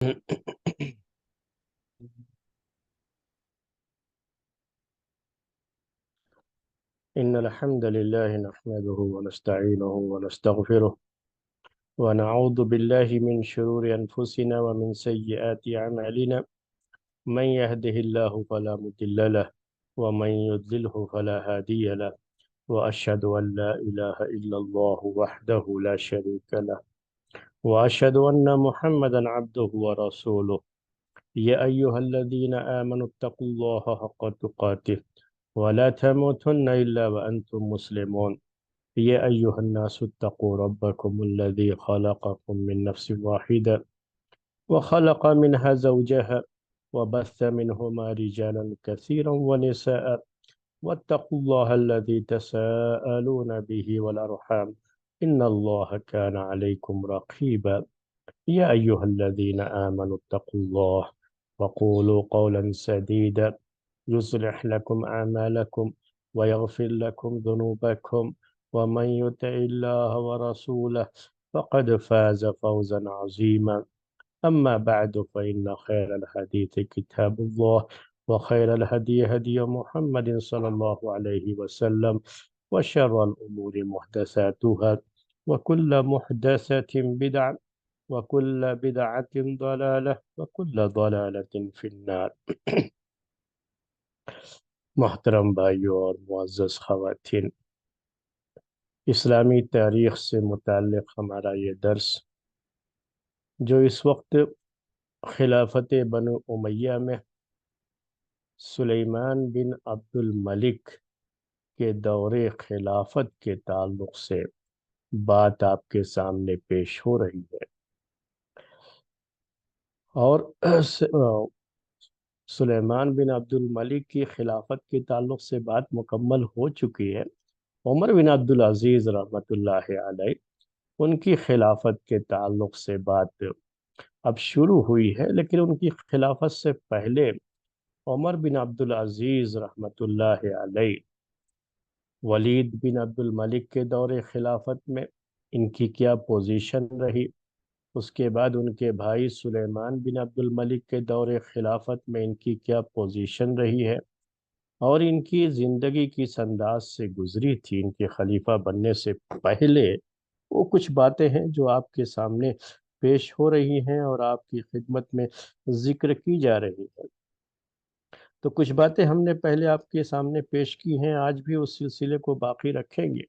إن الحمد لله نحمده ونستعينه ونستغفره ونعوذ بالله من شرور أنفسنا ومن سيئات أعمالنا. من يهده الله فلا مضل له ومن يضلله فلا هادي له، وأشهد أن لا إله إلا الله وحده لا شريك له، وأشهد أن محمدا عبده ورسوله. يا أيها الذين آمنوا اتقوا الله حق تقاته ولا تموتن إلا وأنتم مسلمون. يا أيها الناس اتقوا ربكم الذي خلقكم من نفس واحدة وخلق منها زوجها وبث منهما رجالا كثيرا ونساء، واتقوا الله الذي تساءلون به والأرحام، إن الله كان عليكم رقيبا. يا أيها الذين آمنوا اتقوا الله وقولوا قولا سديدا يصلح لكم أعمالكم ويغفر لكم ذنوبكم، ومن يطع الله ورسوله فقد فاز فوزا عظيما. أما بعد، فإن خير الحديث كتاب الله، وخير الهدي هدي محمد صلى الله عليه وسلم، وشر الأمور محدثاتها، وكل محدثة بدعة، وكل بدعة ضلالة، وكل ضلالة في النار۔ محترم بھائیوں اور معزز خواتین، اسلامی تاریخ سے متعلق ہمارا یہ درس جو اس وقت خلافت بنو امیہ میں سلیمان بن عبد الملک کے دور خلافت کے تعلق سے بات آپ کے سامنے پیش ہو رہی ہے، اور سلیمان بن عبد الملک کی خلافت کے تعلق سے بات مکمل ہو چکی ہے۔ عمر بن عبد العزیز رحمۃ اللہ علیہ ان کی خلافت کے تعلق سے بات اب شروع ہوئی ہے، لیکن ان کی خلافت سے پہلے عمر بن عبد العزیز رحمۃ اللہ علیہ ولید بن عبد الملک کے دور خلافت میں ان کی کیا پوزیشن رہی، اس کے بعد ان کے بھائی سلیمان بن عبد الملک کے دور خلافت میں ان کی کیا پوزیشن رہی ہے، اور ان کی زندگی کس انداز سے گزری تھی ان کے خلیفہ بننے سے پہلے، وہ کچھ باتیں ہیں جو آپ کے سامنے پیش ہو رہی ہیں اور آپ کی خدمت میں ذکر کی جا رہی ہیں۔ تو کچھ باتیں ہم نے پہلے آپ کے سامنے پیش کی ہیں، آج بھی اس سلسلے کو باقی رکھیں گے۔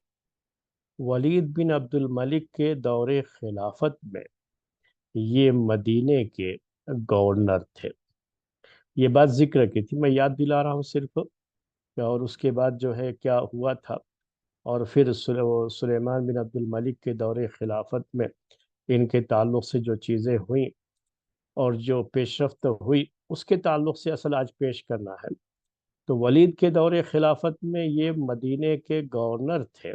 ولید بن عبد الملک کے دور خلافت میں یہ مدینے کے گورنر تھے۔ یہ بات ذکر کی تھی، میں یاد دلا رہا ہوں صرف، اور اس کے بعد جو ہے کیا ہوا تھا، اور پھر سلیمان بن عبد الملک کے دور خلافت میں ان کے تعلق سے جو چیزیں ہوئیں اور جو پیش رفت ہوئی اس کے تعلق سے اصل آج پیش کرنا ہے۔ تو ولید کے دور خلافت میں یہ مدینے کے گورنر تھے،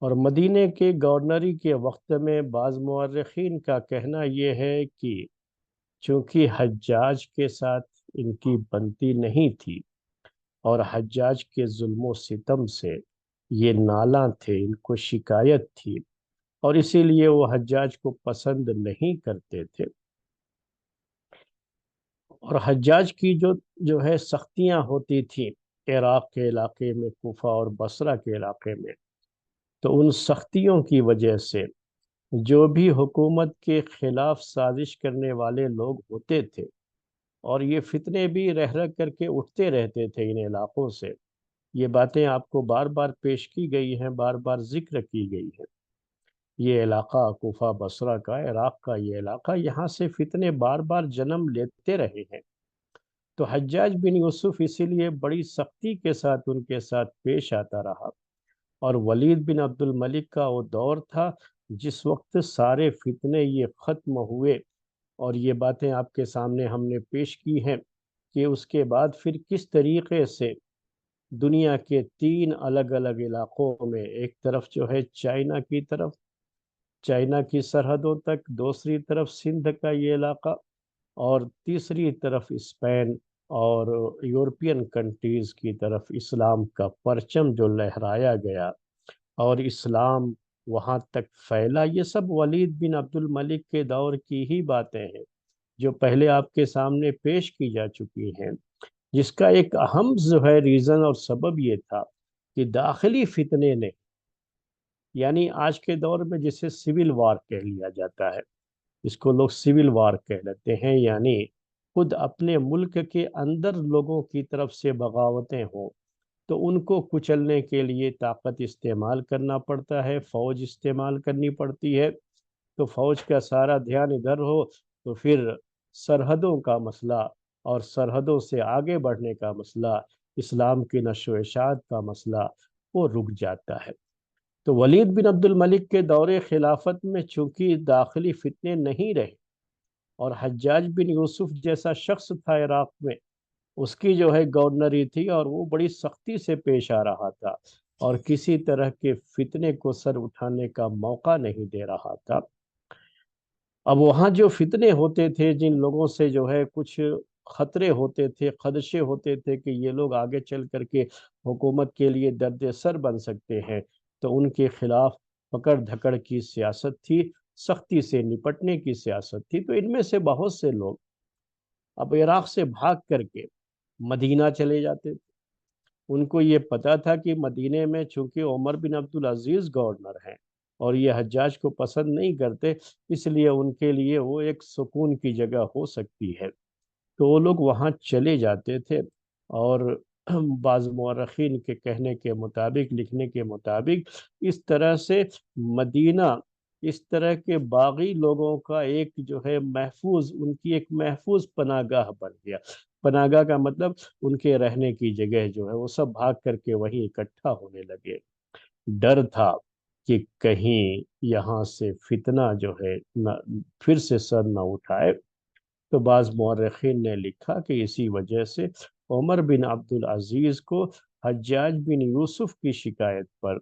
اور مدینے کے گورنری کے وقت میں بعض مورخین کا کہنا یہ ہے کہ چونکہ حجاج کے ساتھ ان کی بنتی نہیں تھی، اور حجاج کے ظلم و ستم سے یہ نالاں تھے، ان کو شکایت تھی، اور اسی لیے وہ حجاج کو پسند نہیں کرتے تھے، اور حجاج کی جو ہے سختیاں ہوتی تھیں عراق کے علاقے میں، کوفہ اور بصرہ کے علاقے میں، تو ان سختیوں کی وجہ سے جو بھی حکومت کے خلاف سازش کرنے والے لوگ ہوتے تھے، اور یہ فتنے بھی رہ رہ کر کے اٹھتے رہتے تھے ان علاقوں سے، یہ باتیں آپ کو بار بار پیش کی گئی ہیں، بار بار ذکر کی گئی ہیں۔ یہ علاقہ کوفہ بصرہ کا، عراق کا یہ علاقہ، یہاں سے فتنے بار بار جنم لیتے رہے ہیں۔ تو حجاج بن یوسف اسی لیے بڑی سختی کے ساتھ ان کے ساتھ پیش آتا رہا، اور ولید بن عبد الملک کا وہ دور تھا جس وقت سارے فتنے یہ ختم ہوئے، اور یہ باتیں آپ کے سامنے ہم نے پیش کی ہیں کہ اس کے بعد پھر کس طریقے سے دنیا کے 3 الگ الگ علاقوں میں، ایک طرف جو ہے چائنا کی طرف، چائنا کی سرحدوں تک، دوسری طرف سندھ کا یہ علاقہ، اور تیسری طرف اسپین اور یورپین کنٹریز کی طرف اسلام کا پرچم جو لہرایا گیا اور اسلام وہاں تک پھیلا، یہ سب ولید بن عبد الملک کے دور کی ہی باتیں ہیں۔ جو پہلے آپ کے سامنے پیش کی جا چکی ہیں، جس کا ایک اہم جو ہے ریزن اور سبب یہ تھا کہ داخلی فتنے نے، یعنی آج کے دور میں جسے سول وار کہہ لیا جاتا ہے، اس کو لوگ سول وار کہہ لیتے ہیں، یعنی خود اپنے ملک کے اندر لوگوں کی طرف سے بغاوتیں ہوں تو ان کو کچلنے کے لیے طاقت استعمال کرنا پڑتا ہے، فوج استعمال کرنی پڑتی ہے۔ تو فوج کا سارا دھیان ادھر ہو تو پھر سرحدوں کا مسئلہ اور سرحدوں سے آگے بڑھنے کا مسئلہ، اسلام کی نشر و اشاعت کا مسئلہ وہ رک جاتا ہے۔ تو ولید بن عبد الملک کے دور خلافت میں چونکہ داخلی فتنے نہیں رہے اور حجاج بن یوسف جیسا شخص تھا عراق میں، اس کی جو ہے گورنری تھی اور وہ بڑی سختی سے پیش آ رہا تھا اور کسی طرح کے فتنے کو سر اٹھانے کا موقع نہیں دے رہا تھا۔ اب وہاں جو فتنے ہوتے تھے، جن لوگوں سے جو ہے کچھ خطرے ہوتے تھے، خدشے ہوتے تھے کہ یہ لوگ آگے چل کر کے حکومت کے لیے درد سر بن سکتے ہیں، تو ان کے خلاف پکڑ دھکڑ کی سیاست تھی، سختی سے نپٹنے کی سیاست تھی۔ تو ان میں سے بہت سے لوگ اب عراق سے بھاگ کر کے مدینہ چلے جاتے تھے۔ ان کو یہ پتا تھا کہ مدینے میں چونکہ عمر بن عبدالعزیز گورنر ہیں اور یہ حجاج کو پسند نہیں کرتے، اس لیے ان کے لیے وہ ایک سکون کی جگہ ہو سکتی ہے، تو وہ لوگ وہاں چلے جاتے تھے۔ اور بعض مورخین کے کہنے کے مطابق، لکھنے کے مطابق، اس طرح سے مدینہ اس طرح کے باغی لوگوں کا ایک جو ہے محفوظ، ان کی ایک محفوظ پناہ گاہ بن گیا۔ پناہ گاہ کا مطلب ان کے رہنے کی جگہ جو ہے، وہ سب بھاگ کر کے وہیں اکٹھا ہونے لگے۔ ڈر تھا کہ کہیں یہاں سے فتنہ جو ہے پھر سے سر نہ اٹھائے۔ تو بعض مورخین نے لکھا کہ اسی وجہ سے عمر بن عبدالعزیز کو حجاج بن یوسف کی شکایت پر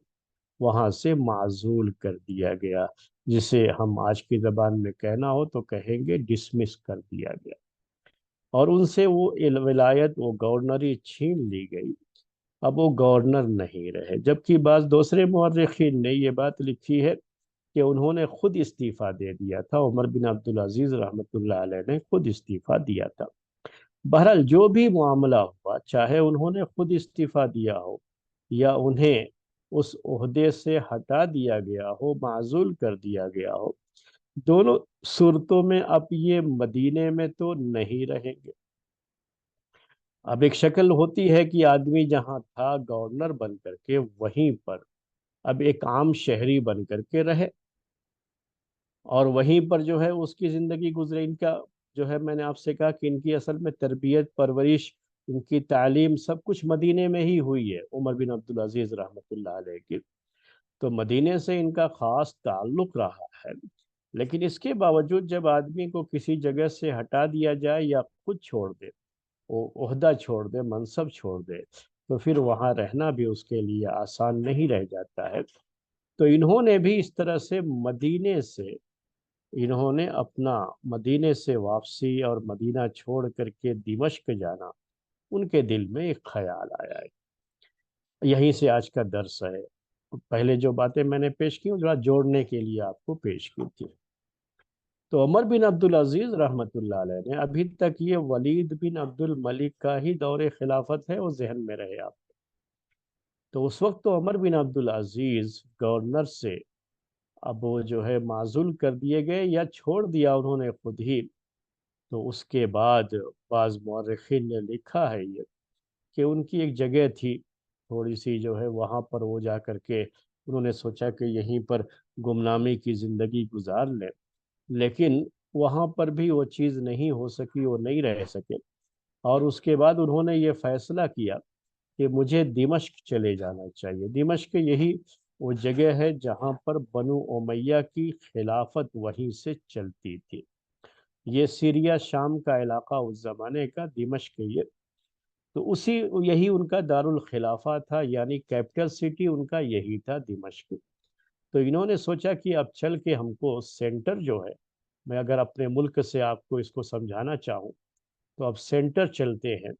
وہاں سے معزول کر دیا گیا، جسے ہم آج کی زبان میں کہنا ہو تو کہیں گے ڈسمس کر دیا گیا، اور ان سے وہ ولایت، وہ گورنری چھین لی گئی۔ اب وہ گورنر نہیں رہے، جبکہ بعض دوسرے مورخین نے یہ بات لکھی ہے کہ انہوں نے خود استعفیٰ دے دیا تھا، عمر بن عبدالعزیز رحمۃ اللہ علیہ نے خود استعفیٰ دیا تھا۔ بہرحال جو بھی معاملہ ہوا، چاہے انہوں نے خود استعفیٰ دیا ہو یا انہیں اس عہدے سے ہٹا دیا گیا ہو، معزول کر دیا گیا ہو، دونوں صورتوں میں اب یہ مدینے میں تو نہیں رہیں گے۔ اب ایک شکل ہوتی ہے کہ آدمی جہاں تھا گورنر بن کر کے وہیں پر اب ایک عام شہری بن کر کے رہے، اور وہیں پر جو ہے اس کی زندگی گزرے۔ ان کا جو ہے، میں نے آپ سے کہا کہ ان کی اصل میں تربیت، پرورش، ان کی تعلیم سب کچھ مدینے میں ہی ہوئی ہے، عمر بن عبدالعزیز رحمۃ اللہ علیہ کی۔ تو مدینے سے ان کا خاص تعلق رہا ہے۔ لیکن اس کے باوجود جب آدمی کو کسی جگہ سے ہٹا دیا جائے یا خود چھوڑ دے، وہ عہدہ چھوڑ دے، منصب چھوڑ دے، تو پھر وہاں رہنا بھی اس کے لیے آسان نہیں رہ جاتا ہے۔ تو انہوں نے بھی اس طرح سے انہوں نے اپنا مدینے سے واپسی اور مدینہ چھوڑ کر کے دمشق جانا ان کے دل میں ایک خیال آیا ہے۔ یہیں سے آج کا درس ہے۔ پہلے جو باتیں میں نے پیش کی ذرا جوڑنے کے لیے آپ کو پیش کی تھی۔ تو عمر بن عبدالعزیز رحمۃ اللہ علیہ نے، ابھی تک یہ ولید بن عبد الملک کا ہی دور خلافت ہے، وہ ذہن میں رہے آپ۔ تو اس وقت تو عمر بن عبدالعزیز گورنر سے اب وہ جو ہے معزول کر دیے گئے یا چھوڑ دیا انہوں نے خود ہی۔ تو اس کے بعد بعض مورخین نے لکھا ہے یہ کہ ان کی ایک جگہ تھی تھوڑی سی جو ہے، وہاں پر وہ جا کر کے انہوں نے سوچا کہ یہیں پر گمنامی کی زندگی گزار لیں، لیکن وہاں پر بھی وہ چیز نہیں ہو سکی، وہ نہیں رہ سکے۔ اور اس کے بعد انہوں نے یہ فیصلہ کیا کہ مجھے دمشق چلے جانا چاہیے۔ دمشق یہی وہ جگہ ہے جہاں پر بنو امیہ کی خلافت وہیں سے چلتی تھی۔ یہ سیریا شام کا علاقہ اس زمانے کا دمشق، یہ تو یہی ان کا دارالخلافہ تھا، یعنی کیپٹل سٹی ان کا یہی تھا، دمشق۔ تو انہوں نے سوچا کہ اب چل کے ہم کو سینٹر جو ہے، میں اگر اپنے ملک سے آپ کو اس کو سمجھانا چاہوں تو اب سینٹر چلتے ہیں،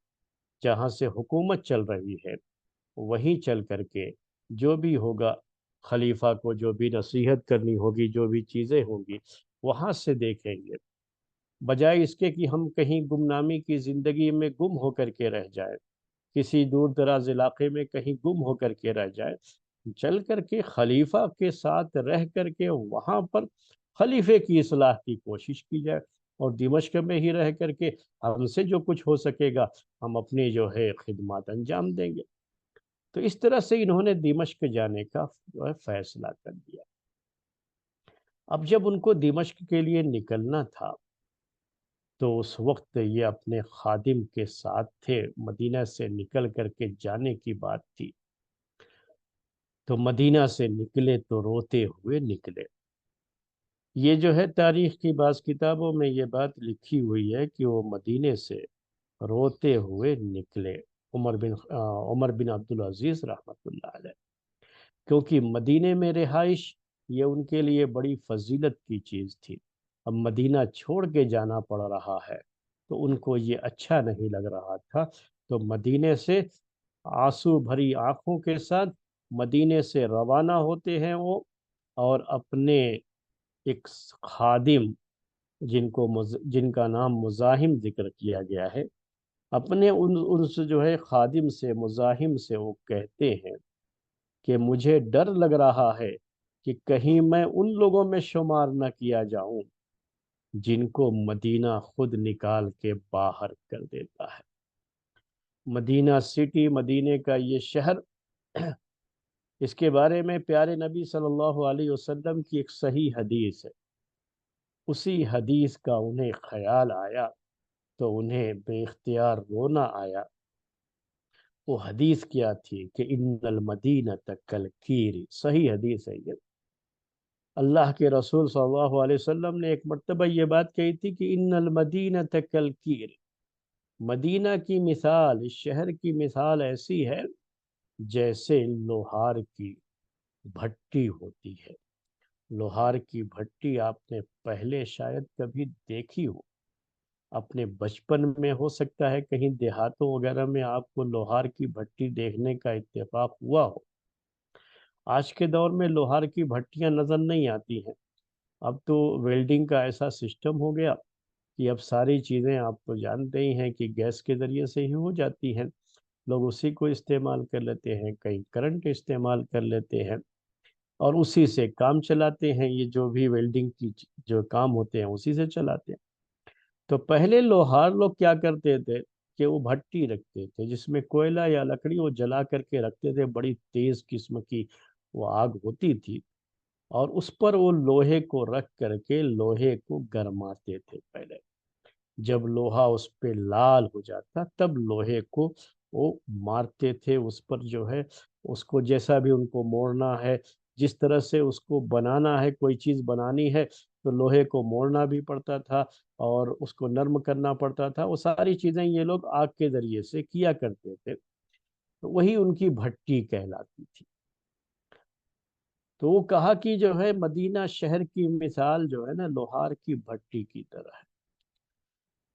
جہاں سے حکومت چل رہی ہے وہیں چل کر کے جو بھی ہوگا، خلیفہ کو جو بھی نصیحت کرنی ہوگی، جو بھی چیزیں ہوں گی وہاں سے دیکھیں گے۔ بجائے اس کے کہ ہم کہیں گمنامی کی زندگی میں گم ہو کر کے رہ جائیں، کسی دور دراز علاقے میں کہیں گم ہو کر کے رہ جائے، چل کر کے خلیفہ کے ساتھ رہ کر کے وہاں پر خلیفے کی اصلاح کی کوشش کی جائے، اور دمشق میں ہی رہ کر کے ہم سے جو کچھ ہو سکے گا ہم اپنی جو ہے خدمات انجام دیں گے۔ تو اس طرح سے انہوں نے دمشق جانے کا جو ہے فیصلہ کر دیا۔ اب جب ان کو دمشق کے لیے نکلنا تھا تو اس وقت یہ اپنے خادم کے ساتھ تھے، مدینہ سے نکل کر کے جانے کی بات تھی، تو مدینہ سے نکلے تو روتے ہوئے نکلے۔ یہ جو ہے تاریخ کی بعض کتابوں میں یہ بات لکھی ہوئی ہے کہ وہ مدینے سے روتے ہوئے نکلے، عمر بن عبدالعزیز رحمۃ اللہ علیہ، کیونکہ مدینے میں رہائش یہ ان کے لیے بڑی فضیلت کی چیز تھی۔ اب مدینہ چھوڑ کے جانا پڑ رہا ہے تو ان کو یہ اچھا نہیں لگ رہا تھا، تو مدینے سے آنسو بھری آنکھوں کے ساتھ مدینے سے روانہ ہوتے ہیں وہ، اور اپنے ایک خادم جن کا نام مزاحم ذکر کیا گیا ہے، اپنے ان سے جو ہے خادم سے مزاحم سے وہ کہتے ہیں کہ مجھے ڈر لگ رہا ہے کہ کہیں میں ان لوگوں میں شمار نہ کیا جاؤں جن کو مدینہ خود نکال کے باہر کر دیتا ہے۔ مدینہ سٹی، مدینے کا یہ شہر، اس کے بارے میں پیارے نبی صلی اللہ علیہ وسلم کی ایک صحیح حدیث ہے، اسی حدیث کا انہیں خیال آیا تو انہیں بے اختیار رونا آیا۔ وہ حدیث کیا تھی کہ ان المدینۃ کالکیر، صحیح حدیث ہے یہ۔ اللہ کے رسول صلی اللہ علیہ وسلم نے ایک مرتبہ یہ بات کہی تھی کہ ان المدینۃ کالکیر، مدینہ کی مثال، اس شہر کی مثال ایسی ہے جیسے لوہار کی بھٹی ہوتی ہے۔ لوہار کی بھٹی آپ نے پہلے شاید کبھی دیکھی ہو، اپنے بچپن میں ہو سکتا ہے کہیں دیہاتوں وغیرہ میں آپ کو لوہار کی بھٹی دیکھنے کا اتفاق ہوا ہو۔ آج کے دور میں لوہار کی بھٹیاں نظر نہیں آتی ہیں، اب تو ویلڈنگ کا ایسا سسٹم ہو گیا کہ اب ساری چیزیں آپ تو جانتے ہی ہیں کہ گیس کے ذریعے سے ہی ہو جاتی ہیں، لوگ اسی کو استعمال کر لیتے ہیں، کئی کرنٹ استعمال کر لیتے ہیں اور اسی سے کام چلاتے ہیں، یہ جو بھی ویلڈنگ کی جو کام ہوتے ہیں اسی سے چلاتے ہیں۔ تو پہلے لوہار لوگ کیا کرتے تھے کہ وہ بھٹی رکھتے تھے جس میں کوئلہ یا لکڑی وہ جلا کر کے رکھتے تھے، بڑی تیز قسم کی وہ آگ ہوتی تھی، اور اس پر وہ لوہے کو رکھ کر کے لوہے کو گرماتے تھے پہلے۔ جب لوہا اس پہ لال ہو جاتا تب لوہے کو وہ مارتے تھے، اس پر جو ہے اس کو جیسا بھی ان کو موڑنا ہے، جس طرح سے اس کو بنانا ہے، کوئی چیز بنانی ہے تو لوہے کو موڑنا بھی پڑتا تھا اور اس کو نرم کرنا پڑتا تھا، وہ ساری چیزیں یہ لوگ آگ کے ذریعے سے کیا کرتے تھے، تو وہی ان کی بھٹی کہلاتی تھی۔ تو وہ کہا کہ جو ہے مدینہ شہر کی مثال جو ہے نا لوہار کی بھٹی کی طرح ہے،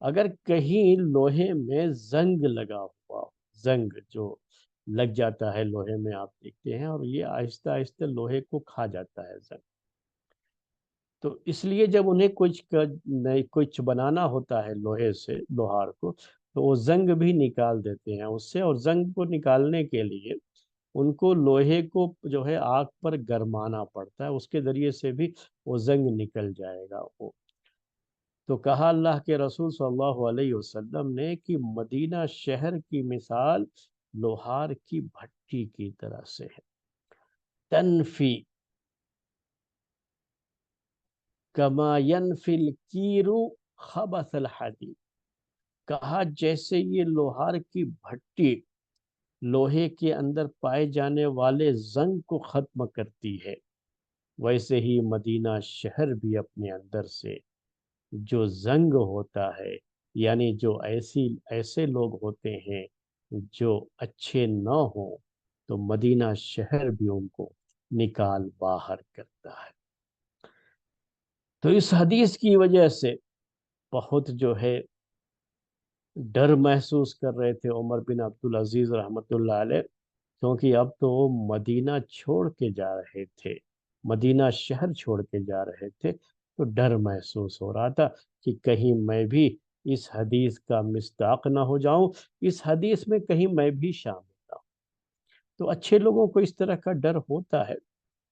اگر کہیں لوہے میں زنگ لگا ہوا ہو، زنگ جو لگ جاتا ہے لوہے میں آپ دیکھتے ہیں اور یہ آہستہ آہستہ لوہے کو کھا جاتا ہے زنگ، تو اس لیے جب انہیں کچھ بنانا ہوتا ہے لوہے سے، لوہار کو، تو وہ زنگ بھی نکال دیتے ہیں اس سے، اور زنگ کو نکالنے کے لیے ان کو لوہے کو جو ہے آگ پر گرمانا پڑتا ہے، اس کے ذریعے سے بھی وہ زنگ نکل جائے گا وہ۔ تو کہا اللہ کے رسول صلی اللہ علیہ وسلم نے کہ مدینہ شہر کی مثال لوہار کی بھٹی کی طرح سے ہے، تنفی کما ینفی الکیر خبث الحدید، کہا جیسے یہ لوہار کی بھٹی لوہے کے اندر پائے جانے والے زنگ کو ختم کرتی ہے، ویسے ہی مدینہ شہر بھی اپنے اندر سے جو زنگ ہوتا ہے، یعنی جو ایسے لوگ ہوتے ہیں جو اچھے نہ ہوں، تو مدینہ شہر بھی ان کو نکال باہر کرتا ہے۔ تو اس حدیث کی وجہ سے بہت جو ہے ڈر محسوس کر رہے تھے عمر بن عبدالعزیز رحمۃ اللہ علیہ، کیونکہ اب تو وہ مدینہ چھوڑ کے جا رہے تھے، مدینہ شہر چھوڑ کے جا رہے تھے، تو ڈر محسوس ہو رہا تھا کہ کہیں میں بھی اس حدیث کا مصداق نہ ہو جاؤں، اس حدیث میں کہیں میں بھی شامل نہ ہوں۔ تو اچھے لوگوں کو اس طرح کا ڈر ہوتا ہے۔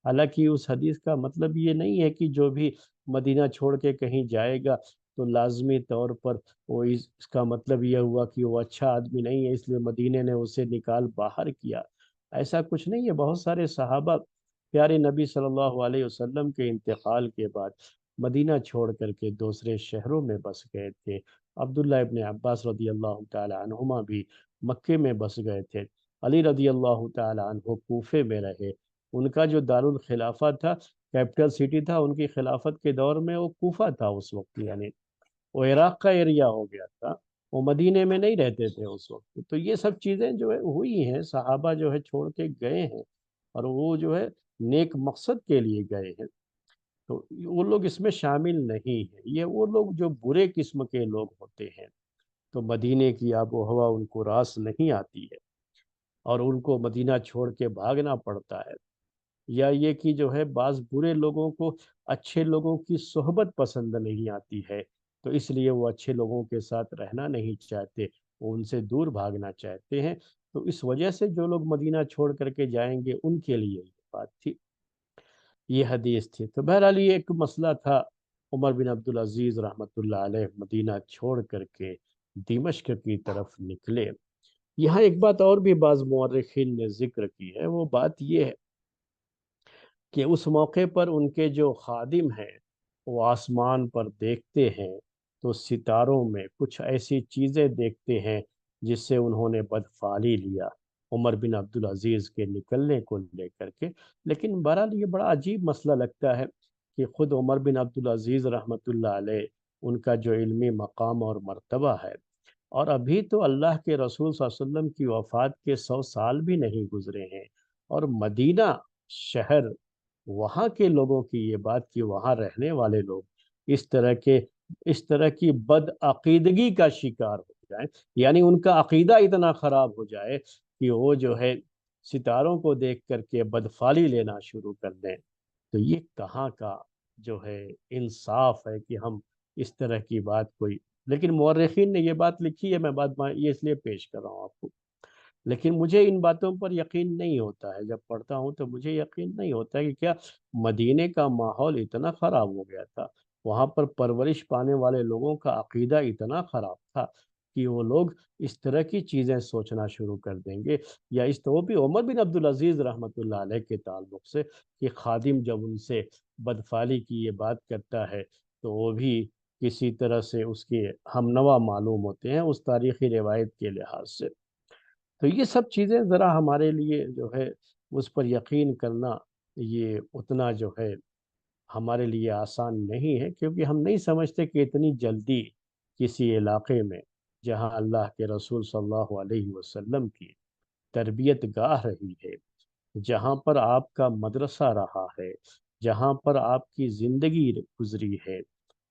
حالانکہ اس حدیث کا مطلب یہ نہیں ہے کہ جو بھی مدینہ چھوڑ کے کہیں جائے گا تو لازمی طور پر وہ اس کا مطلب یہ ہوا کہ وہ اچھا آدمی نہیں ہے اس لیے مدینے نے اسے نکال باہر کیا۔ ایسا کچھ نہیں ہے۔ بہت سارے صحابہ پیارے نبی صلی اللہ علیہ وسلم کے انتقال کے بعد مدینہ چھوڑ کر کے دوسرے شہروں میں بس گئے تھے۔ عبداللہ ابن عباس رضی اللہ تعالی عنہما بھی مکے میں بس گئے تھے۔ علی رضی اللہ تعالی عنہ کوفے میں رہے۔ ان کا جو دارالخلافہ تھا، کیپٹل سٹی تھا، ان کی خلافت کے دور میں وہ کوفہ تھا اس وقت، یعنی وہ عراق کا ایریا ہو گیا تھا، وہ مدینے میں نہیں رہتے تھے اس وقت۔ تو یہ سب چیزیں جو ہے ہوئی ہیں، صحابہ جو ہے چھوڑ کے گئے ہیں، اور وہ جو ہے نیک مقصد کے لیے گئے ہیں، تو وہ لوگ اس میں شامل نہیں ہیں۔ یہ وہ لوگ جو برے قسم کے لوگ ہوتے ہیں، تو مدینے کی آب و ہوا ان کو راس نہیں آتی ہے اور ان کو مدینہ چھوڑ کے بھاگنا پڑتا ہے، یا یہ کہ جو ہے بعض برے لوگوں کو اچھے لوگوں کی صحبت پسند نہیں آتی ہے، تو اس لیے وہ اچھے لوگوں کے ساتھ رہنا نہیں چاہتے، وہ ان سے دور بھاگنا چاہتے ہیں۔ تو اس وجہ سے جو لوگ مدینہ چھوڑ کر کے جائیں گے ان کے لیے یہ بات تھی، یہ حدیث تھی۔ تو بہرحال یہ ایک مسئلہ تھا۔ عمر بن عبدالعزیز رحمۃ اللہ علیہ مدینہ چھوڑ کر کے دمشق کی طرف نکلے۔ یہاں ایک بات اور بھی بعض مورخین نے ذکر کی ہے، وہ بات یہ ہے کہ اس موقع پر ان کے جو خادم ہیں وہ آسمان پر دیکھتے ہیں تو ستاروں میں کچھ ایسی چیزیں دیکھتے ہیں جس سے انہوں نے بدفعلی لیا عمر بن عبدالعزیز کے نکلنے کو لے کر کے۔ لیکن بہرحال یہ بڑا عجیب مسئلہ لگتا ہے کہ خود عمر بن عبدالعزیز رحمۃ اللہ علیہ، ان کا جو علمی مقام اور مرتبہ ہے، اور ابھی تو اللہ کے رسول صلی اللہ علیہ وسلم کی وفات کے 100 سال بھی نہیں گزرے ہیں، اور مدینہ شہر، وہاں کے لوگوں کی یہ بات کہ وہاں رہنے والے لوگ اس طرح کے اس طرح کی بد عقیدگی کا شکار ہو جائیں، یعنی ان کا عقیدہ اتنا خراب ہو جائے کہ وہ جو ہے ستاروں کو دیکھ کر کے بدفعلی لینا شروع کر دیں، تو یہ کہاں کا جو ہے انصاف ہے کہ ہم اس طرح کی بات کوئی۔ لیکن مورخین نے یہ بات لکھی ہے، میں بات یہ اس لیے پیش کر رہا ہوں آپ کو، لیکن مجھے ان باتوں پر یقین نہیں ہوتا ہے۔ جب پڑھتا ہوں تو مجھے یقین نہیں ہوتا ہے کہ کیا مدینے کا ماحول اتنا خراب ہو گیا تھا، وہاں پر پرورش پانے والے لوگوں کا عقیدہ اتنا خراب تھا کہ وہ لوگ اس طرح کی چیزیں سوچنا شروع کر دیں گے، یا اس تو وہ بھی عمر بن عبدالعزیز رحمۃ اللہ علیہ کے تعلق سے کہ خادم جب ان سے بدفعلی کی یہ بات کرتا ہے تو وہ بھی کسی طرح سے اس کے ہم نوا معلوم ہوتے ہیں اس تاریخی روایت کے لحاظ سے۔ تو یہ سب چیزیں ذرا ہمارے لیے جو ہے اس پر یقین کرنا، یہ اتنا جو ہے ہمارے لیے آسان نہیں ہے، کیونکہ ہم نہیں سمجھتے کہ اتنی جلدی کسی علاقے میں جہاں اللہ کے رسول صلی اللہ علیہ وسلم کی تربیت گاہ رہی ہے، جہاں پر آپ کا مدرسہ رہا ہے، جہاں پر آپ کی زندگی گزری ہے،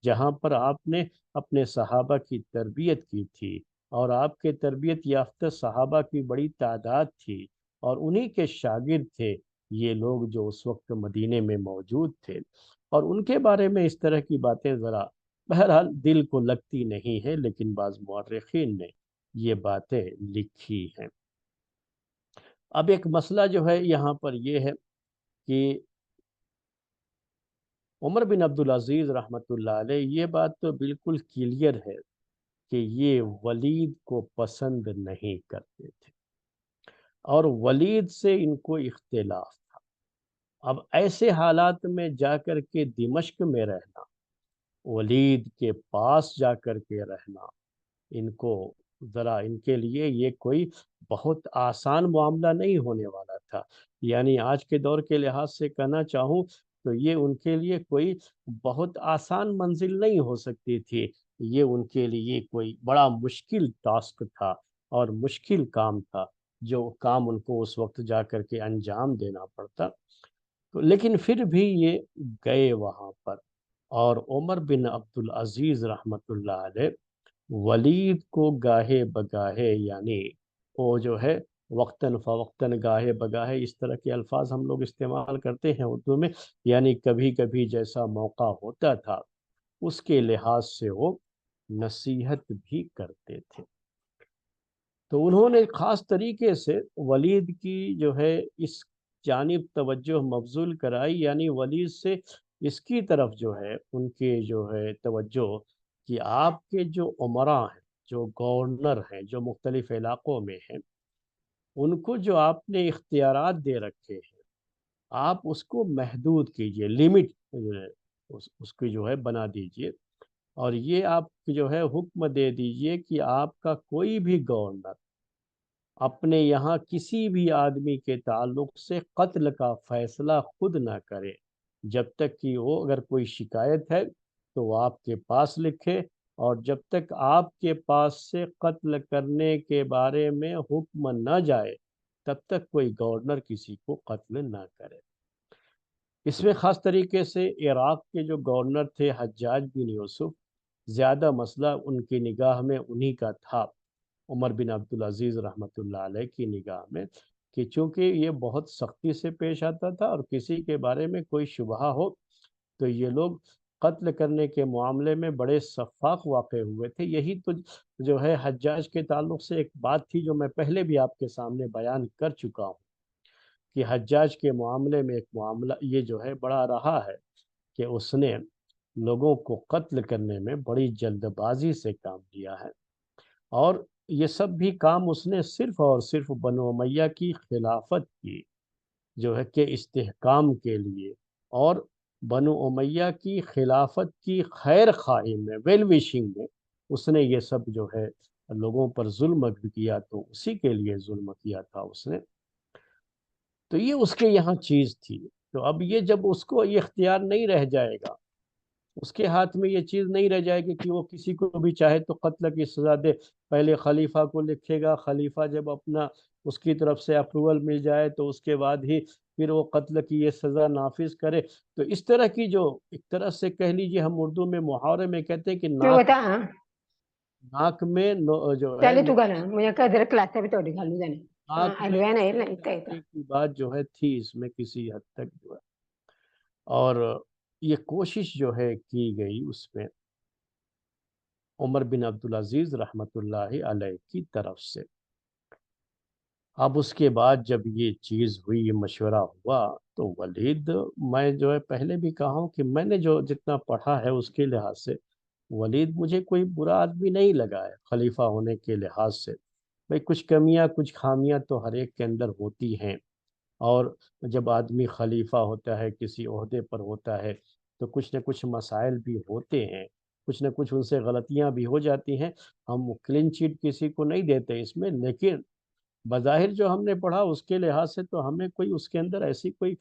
جہاں پر آپ نے اپنے صحابہ کی تربیت کی تھی، اور آپ کے تربیت یافتہ صحابہ کی بڑی تعداد تھی، اور انہی کے شاگرد تھے یہ لوگ جو اس وقت مدینے میں موجود تھے، اور ان کے بارے میں اس طرح کی باتیں ذرا بہرحال دل کو لگتی نہیں ہے، لیکن بعض مورخین نے یہ باتیں لکھی ہیں۔ اب ایک مسئلہ جو ہے یہاں پر یہ ہے کہ عمر بن عبدالعزیز رحمۃ اللہ علیہ یہ بات تو بالکل کلیئر ہے کہ یہ ولید کو پسند نہیں کرتے تھے، اور ولید سے ان کو اختلاف تھا۔ اب ایسے حالات میں جا کر کے دمشق میں رہنا، ولید کے پاس جا کر کے رہنا، ان کو ذرا ان کے لیے یہ کوئی بہت آسان معاملہ نہیں ہونے والا تھا۔ یعنی آج کے دور کے لحاظ سے کہنا چاہوں تو یہ ان کے لیے کوئی بہت آسان منزل نہیں ہو سکتی تھی، یہ ان کے لیے کوئی بڑا مشکل ٹاسک تھا اور مشکل کام تھا، جو کام ان کو اس وقت جا کر کے انجام دینا پڑتا۔ لیکن پھر بھی یہ گئے وہاں پر، اور عمر بن عبدالعزیز رحمۃ اللہ علیہ ولید کو گاہے بگاہے، یعنی وہ جو ہے وقتاً فوقتاً، گاہے بگاہے، اس طرح کے الفاظ ہم لوگ استعمال کرتے ہیں اردو میں، یعنی کبھی کبھی جیسا موقع ہوتا تھا اس کے لحاظ سے وہ نصیحت بھی کرتے تھے۔ تو انہوں نے خاص طریقے سے ولید کی جو ہے اس جانب توجہ مبذول کرائی، یعنی ولید سے اس کی طرف جو ہے ان کے جو ہے توجہ، کہ آپ کے جو امراء ہیں، جو گورنر ہیں، جو مختلف علاقوں میں ہیں، ان کو جو آپ نے اختیارات دے رکھے ہیں، آپ اس کو محدود کیجئے، لمٹ اس کی جو ہے بنا دیجئے، اور یہ آپ جو ہے حکم دے دیجئے کہ آپ کا کوئی بھی گورنر اپنے یہاں کسی بھی آدمی کے تعلق سے قتل کا فیصلہ خود نہ کرے، جب تک کہ وہ اگر کوئی شکایت ہے تو وہ آپ کے پاس لکھے، اور جب تک آپ کے پاس سے قتل کرنے کے بارے میں حکم نہ جائے تب تک کوئی گورنر کسی کو قتل نہ کرے۔ اس میں خاص طریقے سے عراق کے جو گورنر تھے حجاج بن یوسف، زیادہ مسئلہ ان کی نگاہ میں انہی کا تھا، عمر بن عبدالعزیز رحمۃ اللہ علیہ کی نگاہ میں، کہ چونکہ یہ بہت سختی سے پیش آتا تھا، اور کسی کے بارے میں کوئی شبہ ہو تو یہ لوگ قتل کرنے کے معاملے میں بڑے شفاق واقع ہوئے تھے۔ یہی تو جو ہے حجاج کے تعلق سے ایک بات تھی جو میں پہلے بھی آپ کے سامنے بیان کر چکا ہوں، کہ حجاج کے معاملے میں ایک معاملہ یہ جو ہے بڑا رہا ہے کہ اس نے لوگوں کو قتل کرنے میں بڑی جلد بازی سے کام لیا ہے، اور یہ سب بھی کام اس نے صرف اور صرف بنو امیہ کی خلافت کی جو ہے کہ استحکام کے لیے، اور بنو امیہ کی خلافت کی خیر خواہی میں، ویل وشنگ میں، اس نے یہ سب جو ہے لوگوں پر ظلم کیا، تو اسی کے لیے ظلم کیا تھا اس نے۔ تو یہ اس کے یہاں چیز تھی۔ تو اب یہ جب اس کو یہ اختیار نہیں رہ جائے گا، اس کے ہاتھ میں یہ چیز نہیں رہ جائے گی کہ وہ کسی کو بھی چاہے تو قتل کی سزا دے، پہلے خلیفہ کو لکھے گا، خلیفہ جب اپنا اس کی طرف سے اپروول مل جائے تو اس کے بعد ہی پھر وہ قتل کی یہ سزا نافذ کرے۔ تو اس طرح کی جو ایک طرح سے کہہ لیجیے، ہم اردو میں محاورے میں کہتے ہیں کہ کیوں بتا ناک میں جو ہے چلے تو گانا مجھے کہا ذرا کلاس سے بھی تو گالو جانے ناک میں الوین ہے نہیں کہتا کی بات جو ہے تھی اس میں کسی حد تک جو ہے، اور یہ کوشش جو ہے کی گئی اس میں عمر بن عبدالعزیز رحمۃ اللہ علیہ کی طرف سے۔ اب اس کے بعد جب یہ چیز ہوئی، یہ مشورہ ہوا، تو ولید، میں جو ہے پہلے بھی کہا ہوں کہ میں نے جو جتنا پڑھا ہے اس کے لحاظ سے ولید مجھے کوئی برا آدمی نہیں لگا ہے خلیفہ ہونے کے لحاظ سے۔ بھئی کچھ کمیاں کچھ خامیاں تو ہر ایک کے اندر ہوتی ہیں، اور جب آدمی خلیفہ ہوتا ہے، کسی عہدے پر ہوتا ہے، تو کچھ نہ کچھ مسائل بھی ہوتے ہیں، کچھ نہ کچھ ان سے غلطیاں بھی ہو جاتی ہیں۔ ہم کلین چیٹ کسی کو نہیں دیتے اس میں، لیکن بظاہر جو ہم نے پڑھا اس کے لحاظ سے تو ہمیں کوئی اس کے اندر ایسی کوئی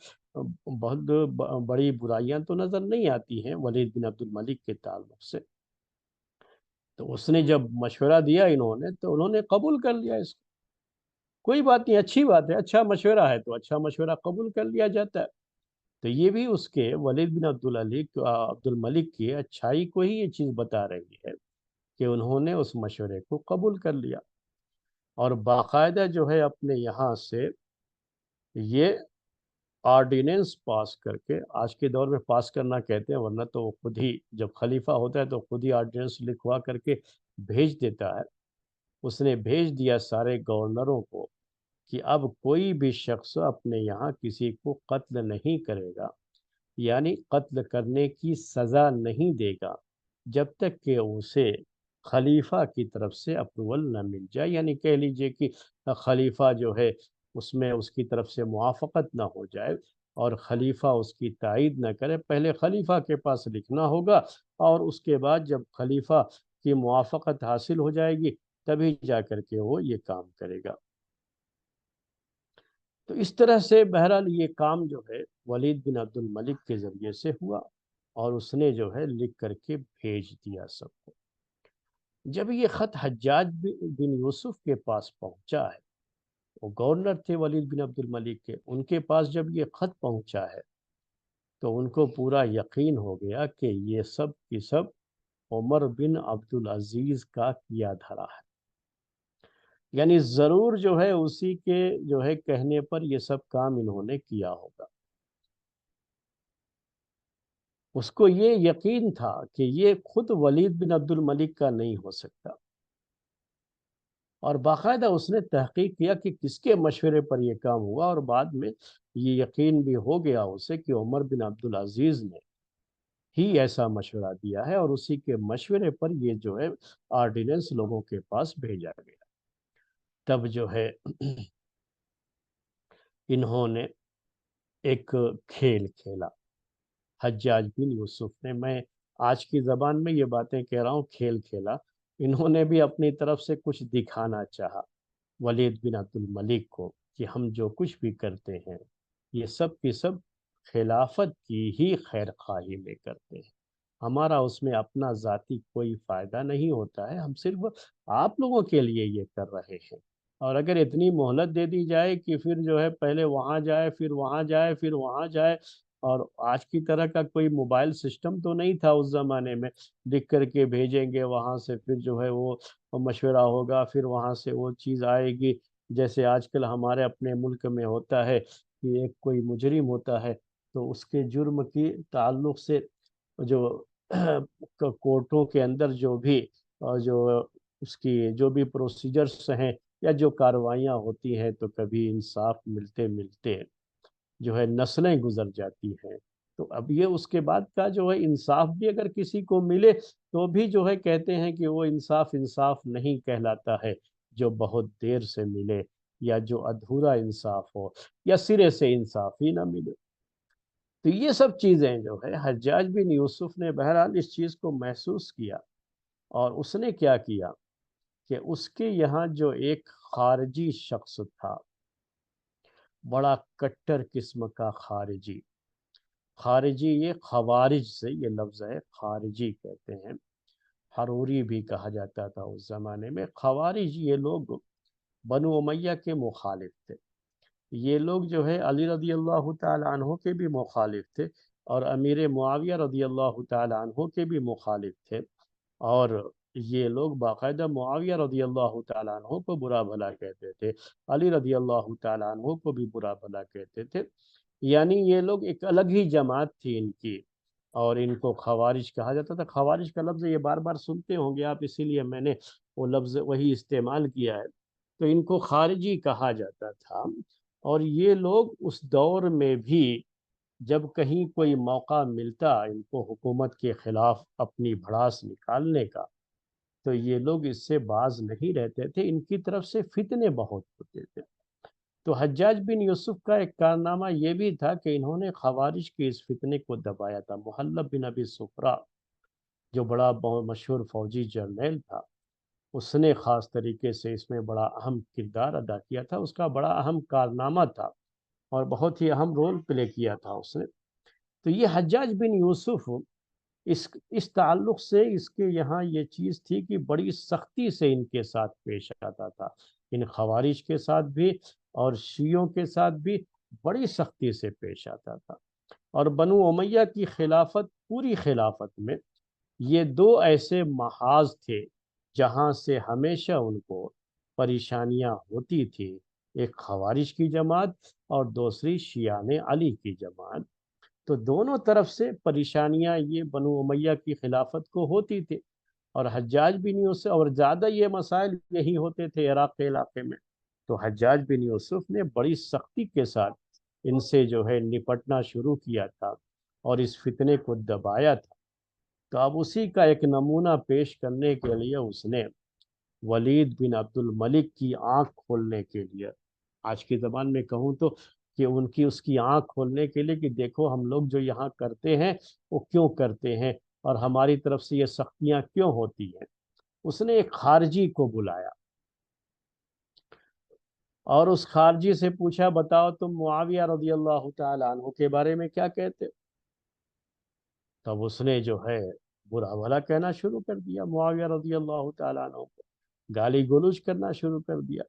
بہت بڑی برائیاں تو نظر نہیں آتی ہیں ولید بن عبد الملک کے تعلق سے۔ تو اس نے جب مشورہ دیا انہوں نے، تو انہوں نے قبول کر لیا اس کو، کوئی بات نہیں، اچھی بات ہے، اچھا مشورہ ہے تو اچھا مشورہ قبول کر لیا جاتا ہے۔ تو یہ بھی اس کے ولید بن عبد الملک کی اچھائی کو ہی یہ چیز بتا رہی ہے کہ انہوں نے اس مشورے کو قبول کر لیا، اور باقاعدہ جو ہے اپنے یہاں سے یہ آرڈیننس پاس کر کے، آج کے دور میں پاس کرنا کہتے ہیں، ورنہ تو وہ خود ہی جب خلیفہ ہوتا ہے تو خود ہی آرڈیننس لکھوا کر کے بھیج دیتا ہے۔ اس نے بھیج دیا سارے گورنروں کو کہ اب کوئی بھی شخص اپنے یہاں کسی کو قتل نہیں کرے گا، یعنی قتل کرنے کی سزا نہیں دے گا، جب تک کہ اسے خلیفہ کی طرف سے اپروول نہ مل جائے، یعنی کہہ لیجئے کہ خلیفہ جو ہے اس میں اس کی طرف سے موافقت نہ ہو جائے، اور خلیفہ اس کی تائید نہ کرے، پہلے خلیفہ کے پاس لکھنا ہوگا، اور اس کے بعد جب خلیفہ کی موافقت حاصل ہو جائے گی تبھی جا کر کے وہ یہ کام کرے گا۔ تو اس طرح سے بہرحال یہ کام جو ہے ولید بن عبد الملک کے ذریعے سے ہوا، اور اس نے جو ہے لکھ کر کے بھیج دیا سب کو۔ جب یہ خط حجاج بن یوسف کے پاس پہنچا ہے، وہ گورنر تھے ولید بن عبد الملک کے، ان کے پاس جب یہ خط پہنچا ہے تو ان کو پورا یقین ہو گیا کہ یہ سب کی سب عمر بن عبدالعزیز کا کیا دھرا ہے۔ یعنی ضرور جو ہے اسی کے جو ہے کہنے پر یہ سب کام انہوں نے کیا ہوگا۔ اس کو یہ یقین تھا کہ یہ خود ولید بن عبد الملک کا نہیں ہو سکتا، اور باقاعدہ اس نے تحقیق کیا کہ کس کے مشورے پر یہ کام ہوا، اور بعد میں یہ یقین بھی ہو گیا اسے کہ عمر بن عبدالعزیز نے ہی ایسا مشورہ دیا ہے، اور اسی کے مشورے پر یہ جو ہے آرڈیننس لوگوں کے پاس بھیجا گیا۔ تب جو ہے انہوں نے ایک کھیل کھیلا حجاج بن یوسف نے، میں آج کی زبان میں یہ باتیں کہہ رہا ہوں، کھیل کھیلا۔ انہوں نے بھی اپنی طرف سے کچھ دکھانا چاہا ولید بن عبد الملک کو کہ ہم جو کچھ بھی کرتے ہیں یہ سب کی سب خلافت کی ہی خیر خواہی میں کرتے ہیں، ہمارا اس میں اپنا ذاتی کوئی فائدہ نہیں ہوتا ہے، ہم صرف آپ لوگوں کے لیے یہ کر رہے ہیں۔ اور اگر اتنی مہلت دے دی جائے کہ پھر جو ہے پہلے وہاں جائے پھر وہاں جائے پھر وہاں جائے، اور آج کی طرح کا کوئی موبائل سسٹم تو نہیں تھا اس زمانے میں، لکھ کر کے بھیجیں گے وہاں سے، پھر جو ہے وہ مشورہ ہوگا، پھر وہاں سے وہ چیز آئے گی، جیسے آج کل ہمارے اپنے ملک میں ہوتا ہے کہ ایک کوئی مجرم ہوتا ہے تو اس کے جرم کی تعلق سے جو کورٹوں کے اندر جو بھی جو اس کی جو بھی پروسیجرز ہیں یا جو کاروائیاں ہوتی ہیں، تو کبھی انصاف ملتے ملتے جو ہے نسلیں گزر جاتی ہیں، تو اب یہ اس کے بعد کا جو ہے انصاف بھی اگر کسی کو ملے تو بھی جو ہے کہتے ہیں کہ وہ انصاف انصاف نہیں کہلاتا ہے، جو بہت دیر سے ملے یا جو ادھورا انصاف ہو یا سرے سے انصاف ہی نہ ملے۔ تو یہ سب چیزیں جو ہے حجاج بن یوسف نے بہرحال اس چیز کو محسوس کیا، اور اس نے کیا کیا کہ اس کے یہاں جو ایک خارجی شخص تھا، بڑا کٹر قسم کا خارجی، خارجی یہ خوارج سے یہ لفظ ہے، خارجی کہتے ہیں، حروری بھی کہا جاتا تھا اس زمانے میں۔ خوارج یہ لوگ بنو امیہ کے مخالف تھے، یہ لوگ جو ہے علی رضی اللہ تعالی عنہ کے بھی مخالف تھے، اور امیر معاویہ رضی اللہ تعالی عنہ کے بھی مخالف تھے، اور یہ لوگ باقاعدہ معاویہ رضی اللہ تعالیٰ عنہ کو برا بھلا کہتے تھے، علی رضی اللہ تعالیٰ عنہ کو بھی برا بھلا کہتے تھے، یعنی یہ لوگ ایک الگ ہی جماعت تھی ان کی، اور ان کو خوارج کہا جاتا تھا۔ خوارج کا لفظ یہ بار بار سنتے ہوں گے آپ، اسی لیے میں نے وہ لفظ وہی استعمال کیا ہے، تو ان کو خارجی کہا جاتا تھا۔ اور یہ لوگ اس دور میں بھی جب کہیں کوئی موقع ملتا ان کو حکومت کے خلاف اپنی بھڑاس نکالنے کا، تو یہ لوگ اس سے باز نہیں رہتے تھے، ان کی طرف سے فتنے بہت ہوتے تھے۔ تو حجاج بن یوسف کا ایک کارنامہ یہ بھی تھا کہ انہوں نے خوارج کے اس فتنے کو دبایا تھا۔ محلب بن ابی سفرا جو بڑا مشہور فوجی جرنیل تھا، اس نے خاص طریقے سے اس میں بڑا اہم کردار ادا کیا تھا، اس کا بڑا اہم کارنامہ تھا اور بہت ہی اہم رول پلے کیا تھا اس نے۔ تو یہ حجاج بن یوسف اس تعلق سے اس کے یہاں یہ چیز تھی کہ بڑی سختی سے ان کے ساتھ پیش آتا تھا، ان خوارج کے ساتھ بھی اور شیعوں کے ساتھ بھی بڑی سختی سے پیش آتا تھا۔ اور بنو امیہ کی خلافت، پوری خلافت میں یہ دو ایسے محاذ تھے جہاں سے ہمیشہ ان کو پریشانیاں ہوتی تھی، ایک خوارج کی جماعت اور دوسری شیعان علی کی جماعت، تو دونوں طرف سے پریشانیاں یہ بنو امیہ کی خلافت کو ہوتی تھی، اور حجاج بن یوسف، اور زیادہ یہ مسائل یہی ہوتے تھے عراق کے علاقے میں، تو حجاج بن یوسف نے بڑی سختی کے ساتھ ان سے جو ہے نپٹنا شروع کیا تھا اور اس فتنے کو دبایا تھا۔ تو اب اسی کا ایک نمونہ پیش کرنے کے لیے اس نے ولید بن عبد الملک کی آنکھ کھولنے کے لیے، آج کی زبان میں کہوں تو کہ ان کی اس کی آنکھ کھولنے کے لیے کہ دیکھو ہم لوگ جو یہاں کرتے ہیں وہ کیوں کرتے ہیں اور ہماری طرف سے یہ سختیاں کیوں ہوتی ہیں، اس نے ایک خارجی کو بلایا اور اس خارجی سے پوچھا بتاؤ تم معاویہ رضی اللہ تعالی عنہ کے بارے میں کیا کہتے؟ تب اس نے جو ہے برا بھلا کہنا شروع کر دیا معاویہ رضی اللہ تعالیٰ عنہ کو، گالی گلوچ کرنا شروع کر دیا۔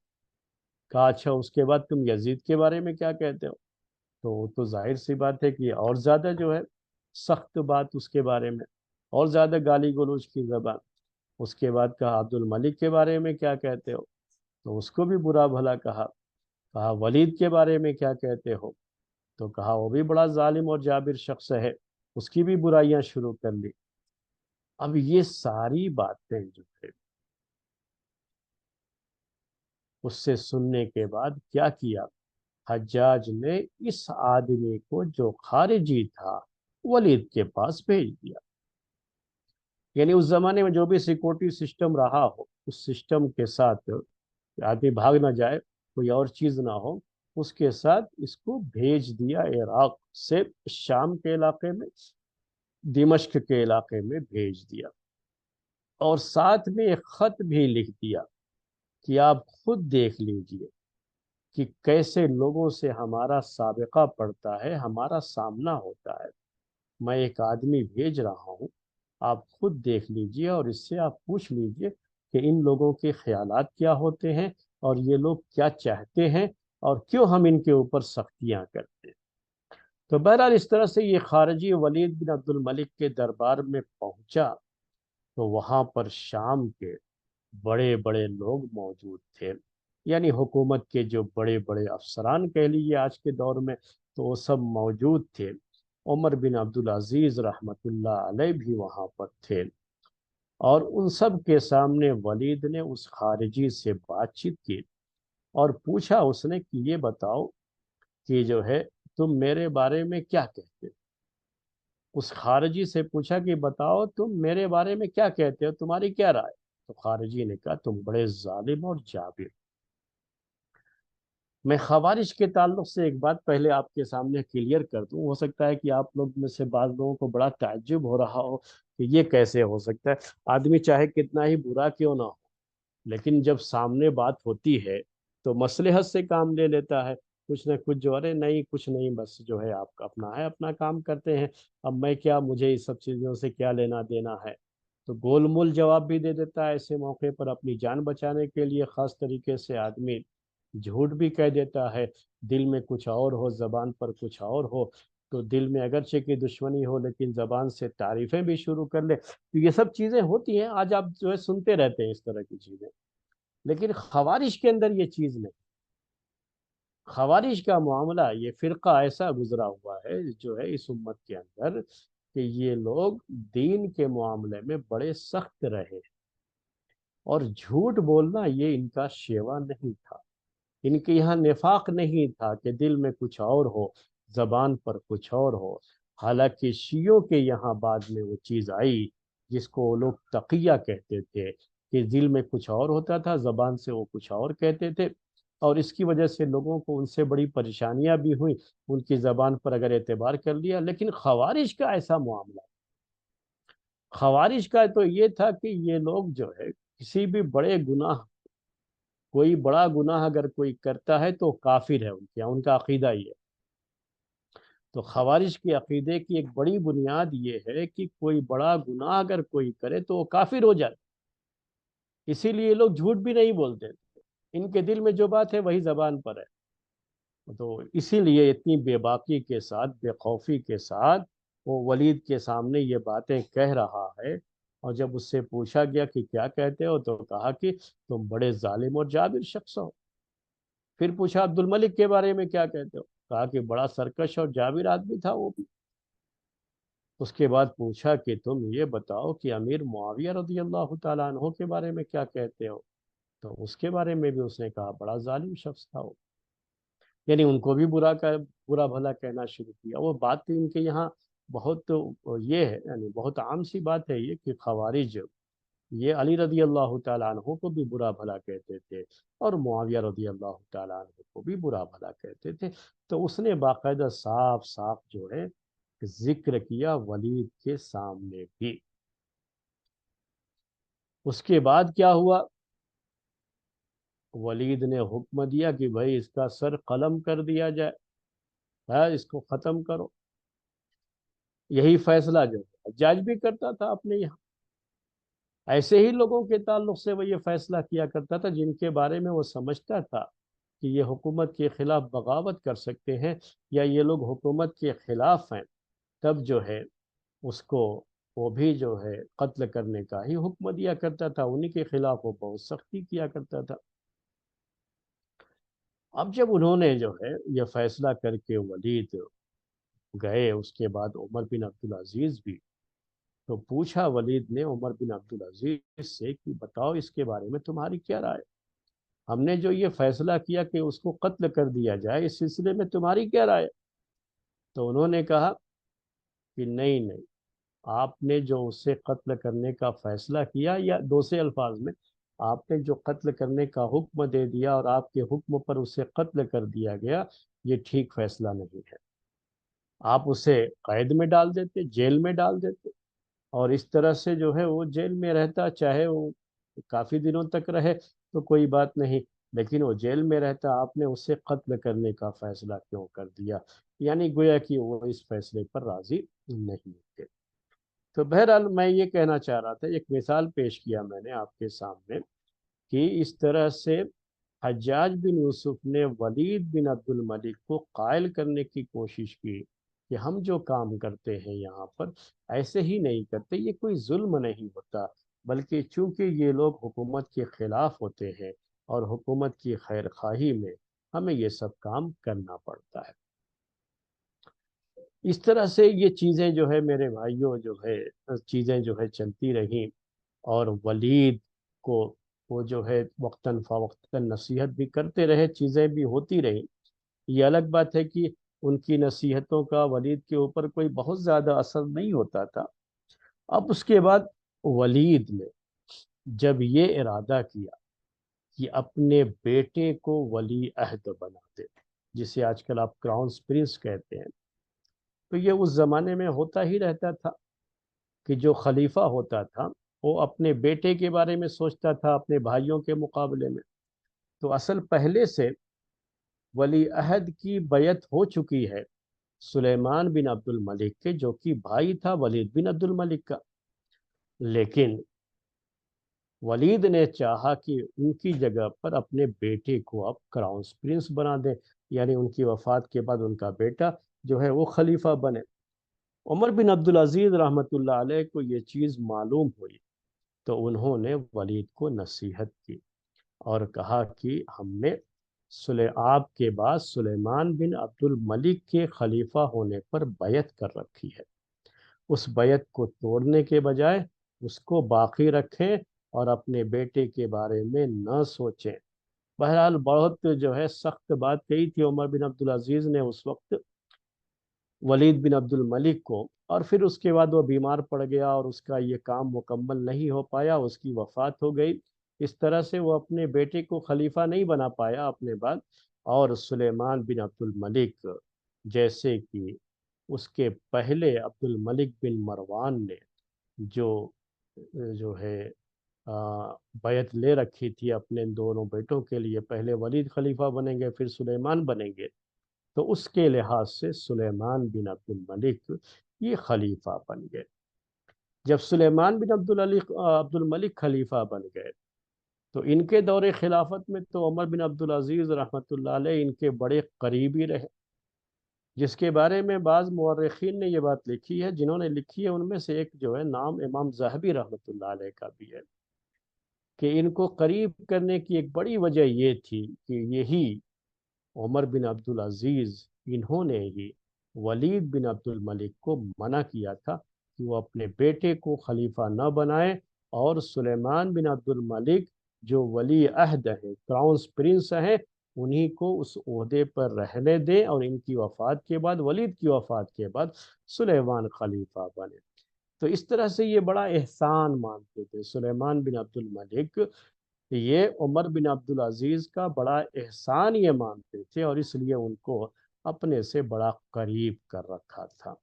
کہا اچھا اس کے بعد تم یزید کے بارے میں کیا کہتے ہو؟ تو ظاہر سی بات ہے کہ اور زیادہ جو ہے سخت بات اس کے بارے میں، اور زیادہ گالی گلوچ کی زبان۔ اس کے بعد کہا عبد الملک کے بارے میں کیا کہتے ہو؟ تو اس کو بھی برا بھلا کہا. کہا ولید کے بارے میں کیا کہتے ہو؟ تو کہا وہ بھی بڑا ظالم اور جابر شخص ہے، اس کی بھی برائیاں شروع کر لی. اب یہ ساری باتیں جو ہے اس سے سننے کے بعد کیا کیا، حجاج نے اس آدمی کو جو خارجی تھا ولید کے پاس بھیج دیا. یعنی اس زمانے میں جو بھی سیکورٹی سسٹم رہا ہو اس سسٹم کے ساتھ آدمی بھاگ نہ جائے، کوئی اور چیز نہ ہو، اس کے ساتھ اس کو بھیج دیا عراق سے شام کے علاقے میں، دمشق کے علاقے میں بھیج دیا. اور ساتھ میں ایک خط بھی لکھ دیا کہ آپ خود دیکھ لیجئے کہ کیسے لوگوں سے ہمارا سابقہ پڑتا ہے، ہمارا سامنا ہوتا ہے. میں ایک آدمی بھیج رہا ہوں، آپ خود دیکھ لیجئے اور اس سے آپ پوچھ لیجئے کہ ان لوگوں کے خیالات کیا ہوتے ہیں اور یہ لوگ کیا چاہتے ہیں اور کیوں ہم ان کے اوپر سختیاں کرتے ہیں. تو بہرحال اس طرح سے یہ خارجی ولید بن عبد الملک کے دربار میں پہنچا تو وہاں پر شام کے بڑے بڑے لوگ موجود تھے. یعنی حکومت کے جو بڑے بڑے افسران کہہ لیجیے آج کے دور میں، تو وہ سب موجود تھے. عمر بن عبدالعزیز رحمۃ اللہ علیہ بھی وہاں پر تھے. اور ان سب کے سامنے ولید نے اس خارجی سے بات چیت کی اور پوچھا اس نے کہ یہ بتاؤ کہ جو ہے تم میرے بارے میں کیا کہتے ہو. اس خارجی سے پوچھا کہ بتاؤ تم میرے بارے میں کیا کہتے ہو، تمہاری کیا رائے. تو خارجی نے کہا تم بڑے ظالم اور جابر. میں خوارج کے تعلق سے ایک بات پہلے آپ کے سامنے کلیئر کر دوں. ہو سکتا ہے کہ آپ لوگ میں سے بعض لوگوں کو بڑا تعجب ہو رہا ہو کہ یہ کیسے ہو سکتا ہے. آدمی چاہے کتنا ہی برا کیوں نہ ہو، لیکن جب سامنے بات ہوتی ہے تو مصلحت سے کام لے لیتا ہے. کچھ نہ کچھ جو ارے نہیں کچھ نہیں، بس جو ہے آپ کا اپنا ہے، اپنا کام کرتے ہیں، اب میں کیا، مجھے اس سب چیزوں سے کیا لینا دینا ہے. تو گول مول جواب بھی دے دیتا ہے ایسے موقع پر. اپنی جان بچانے کے لیے خاص طریقے سے آدمی جھوٹ بھی کہہ دیتا ہے. دل میں کچھ اور ہو، زبان پر کچھ اور ہو، تو دل میں اگرچہ کی دشمنی ہو لیکن زبان سے تعریفیں بھی شروع کر لے. تو یہ سب چیزیں ہوتی ہیں، آج آپ جو ہے سنتے رہتے ہیں اس طرح کی چیزیں. لیکن خوارج کے اندر یہ چیز نہیں. خوارج کا معاملہ، یہ فرقہ ایسا گزرا ہوا ہے جو ہے اس امت کے اندر کہ یہ لوگ دین کے معاملے میں بڑے سخت رہے اور جھوٹ بولنا یہ ان کا شیوا نہیں تھا. ان کے یہاں نفاق نہیں تھا کہ دل میں کچھ اور ہو، زبان پر کچھ اور ہو. حالانکہ شیعوں کے یہاں بعد میں وہ چیز آئی جس کو وہ لوگ تقیہ کہتے تھے کہ دل میں کچھ اور ہوتا تھا، زبان سے وہ کچھ اور کہتے تھے. اور اس کی وجہ سے لوگوں کو ان سے بڑی پریشانیاں بھی ہوئیں، ان کی زبان پر اگر اعتبار کر لیا. لیکن خوارج کا ایسا معاملہ، خوارج کا تو یہ تھا کہ یہ لوگ جو ہے کسی بھی بڑے گناہ، کوئی بڑا گناہ اگر کوئی کرتا ہے تو کافر ہے. ان کے یہاں ان کا عقیدہ یہ ہے. تو خوارج کے عقیدے کی ایک بڑی بنیاد یہ ہے کہ کوئی بڑا گناہ اگر کوئی کرے تو وہ کافر ہو جائے. اسی لیے لوگ جھوٹ بھی نہیں بولتے، ان کے دل میں جو بات ہے وہی زبان پر ہے. تو اسی لیے اتنی بے باکی کے ساتھ، بے خوفی کے ساتھ وہ ولید کے سامنے یہ باتیں کہہ رہا ہے. اور جب اس سے پوچھا گیا کہ کیا کہتے ہو تو کہا کہ تم بڑے ظالم اور جابر شخص ہو. پھر پوچھا عبد الملک کے بارے میں کیا کہتے ہو، کہا کہ بڑا سرکش اور جابر آدمی تھا وہ بھی. اس کے بعد پوچھا کہ تم یہ بتاؤ کہ امیر معاویہ رضی اللہ تعالیٰ عنہ کے بارے میں کیا کہتے ہو. تو اس کے بارے میں بھی اس نے کہا بڑا ظالم شخص تھا وہ. یعنی ان کو بھی برا بھلا کہنا شروع کیا. وہ بات ان کے یہاں بہت یہ ہے، یعنی بہت عام سی بات ہے یہ کہ خوارج یہ علی رضی اللہ تعالیٰ عنہ کو بھی برا بھلا کہتے تھے اور معاویہ رضی اللہ تعالیٰ عنہ کو بھی برا بھلا کہتے تھے. تو اس نے باقاعدہ صاف صاف جو ہے ذکر کیا ولید کے سامنے بھی. اس کے بعد کیا ہوا، ولید نے حکم دیا کہ بھائی اس کا سر قلم کر دیا جائے، اس کو ختم کرو. یہی فیصلہ جو ہے حجاج بھی کرتا تھا اپنے یہاں. ایسے ہی لوگوں کے تعلق سے وہ یہ فیصلہ کیا کرتا تھا جن کے بارے میں وہ سمجھتا تھا کہ یہ حکومت کے خلاف بغاوت کر سکتے ہیں یا یہ لوگ حکومت کے خلاف ہیں. تب جو ہے اس کو وہ بھی جو ہے قتل کرنے کا ہی حکم دیا کرتا تھا. انہی کے خلاف وہ بہت سختی کیا کرتا تھا. اب جب انہوں نے جو ہے یہ فیصلہ کر کے ولید گئے، اس کے بعد عمر بن عبدالعزیز بھی، تو پوچھا ولید نے عمر بن عبدالعزیز سے کہ بتاؤ اس کے بارے میں تمہاری کیا رائے؟ ہم نے جو یہ فیصلہ کیا کہ اس کو قتل کر دیا جائے، اس سلسلے میں تمہاری کیا رائے؟ تو انہوں نے کہا کہ نہیں نہیں، آپ نے جو اسے قتل کرنے کا فیصلہ کیا، یا دوسرے الفاظ میں آپ نے جو قتل کرنے کا حکم دے دیا اور آپ کے حکم پر اسے قتل کر دیا گیا، یہ ٹھیک فیصلہ نہیں ہے۔ آپ اسے قید میں ڈال دیتے، جیل میں ڈال دیتے، اور اس طرح سے جو ہے وہ جیل میں رہتا، چاہے وہ کافی دنوں تک رہے تو کوئی بات نہیں، لیکن وہ جیل میں رہتا، آپ نے اسے قتل کرنے کا فیصلہ کیوں کر دیا؟ یعنی گویا کہ وہ اس فیصلے پر راضی نہیں تھے۔ تو بہرحال میں یہ کہنا چاہ رہا تھا، ایک مثال پیش کیا میں نے آپ کے سامنے کہ اس طرح سے حجاج بن یوسف نے ولید بن عبد الملک کو قائل کرنے کی کوشش کی کہ ہم جو کام کرتے ہیں یہاں پر ایسے ہی نہیں کرتے، یہ کوئی ظلم نہیں ہوتا، بلکہ چونکہ یہ لوگ حکومت کے خلاف ہوتے ہیں اور حکومت کی خیر خواہی میں ہمیں یہ سب کام کرنا پڑتا ہے۔ اس طرح سے یہ چیزیں جو ہے میرے بھائیوں جو ہے چیزیں جو ہے چلتی رہیں، اور ولید کو وہ جو ہے وقتاً فوقتاً نصیحت بھی کرتے رہے، چیزیں بھی ہوتی رہیں۔ یہ الگ بات ہے کہ ان کی نصیحتوں کا ولید کے اوپر کوئی بہت زیادہ اثر نہیں ہوتا تھا۔ اب اس کے بعد ولید نے جب یہ ارادہ کیا کہ اپنے بیٹے کو ولی عہد بنا دے، جسے آج کل آپ کراؤن پرنس کہتے ہیں، تو یہ اس زمانے میں ہوتا ہی رہتا تھا کہ جو خلیفہ ہوتا تھا وہ اپنے بیٹے کے بارے میں سوچتا تھا اپنے بھائیوں کے مقابلے میں۔ تو اصل پہلے سے ولی عہد کی بیعت ہو چکی ہے سلیمان بن عبد الملک کے، جو کہ بھائی تھا ولید بن عبد الملک کا، لیکن ولید نے چاہا کہ ان کی جگہ پر اپنے بیٹے کو اب کراؤن پرنس بنا دیں، یعنی ان کی وفات کے بعد ان کا بیٹا جو ہے وہ خلیفہ بنے۔ عمر بن عبدالعزیز رحمۃ اللہ علیہ کو یہ چیز معلوم ہوئی، تو انہوں نے ولید کو نصیحت کی اور کہا کہ ہم نے آپ کے بعد سلیمان بن عبد الملک کے خلیفہ ہونے پر بیعت کر رکھی ہے، اس بیعت کو توڑنے کے بجائے اس کو باقی رکھیں اور اپنے بیٹے کے بارے میں نہ سوچیں۔ بہرحال بہت جو ہے سخت بات کہی تھی عمر بن عبدالعزیز نے اس وقت ولید بن عبد الملک کو، اور پھر اس کے بعد وہ بیمار پڑ گیا اور اس کا یہ کام مکمل نہیں ہو پایا، اس کی وفات ہو گئی۔ اس طرح سے وہ اپنے بیٹے کو خلیفہ نہیں بنا پایا اپنے بعد، اور سلیمان بن عبد الملک جیسے کہ اس کے پہلے عبد الملک بن مروان نے جو جو ہے بیعت لے رکھی تھی اپنے دونوں بیٹوں کے لیے، پہلے ولید خلیفہ بنیں گے پھر سلیمان بنیں گے، تو اس کے لحاظ سے سلیمان بن عبد الملک یہ خلیفہ بن گئے۔ جب سلیمان بن عبد الملک خلیفہ بن گئے تو ان کے دور خلافت میں تو عمر بن عبدالعزیز رحمۃ اللہ علیہ ان کے بڑے قریبی رہے، جس کے بارے میں بعض مورخین نے یہ بات لکھی ہے، جنہوں نے لکھی ہے ان میں سے ایک جو ہے نام امام ذہبی رحمۃ اللہ علیہ کا بھی ہے، کہ ان کو قریب کرنے کی ایک بڑی وجہ یہ تھی کہ یہی عمر بن عبدالعزیز انہوں نے ہی ولید بن عبد الملک کو منع کیا تھا کہ وہ اپنے بیٹے کو خلیفہ نہ بنائے، اور سلیمان بن عبد الملک جو ولی عہد ہیں، کراؤن پرنس ہیں، انہی کو اس عہدے پر رہنے دیں، اور ان کی وفات کے بعد، ولید کی وفات کے بعد سلیمان خلیفہ بنے۔ تو اس طرح سے یہ بڑا احسان مانتے تھے سلیمان بن عبد الملک، یہ عمر بن عبدالعزیز کا بڑا احسان یہ مانتے تھے، اور اس لیے ان کو اپنے سے بڑا قریب کر رکھا تھا۔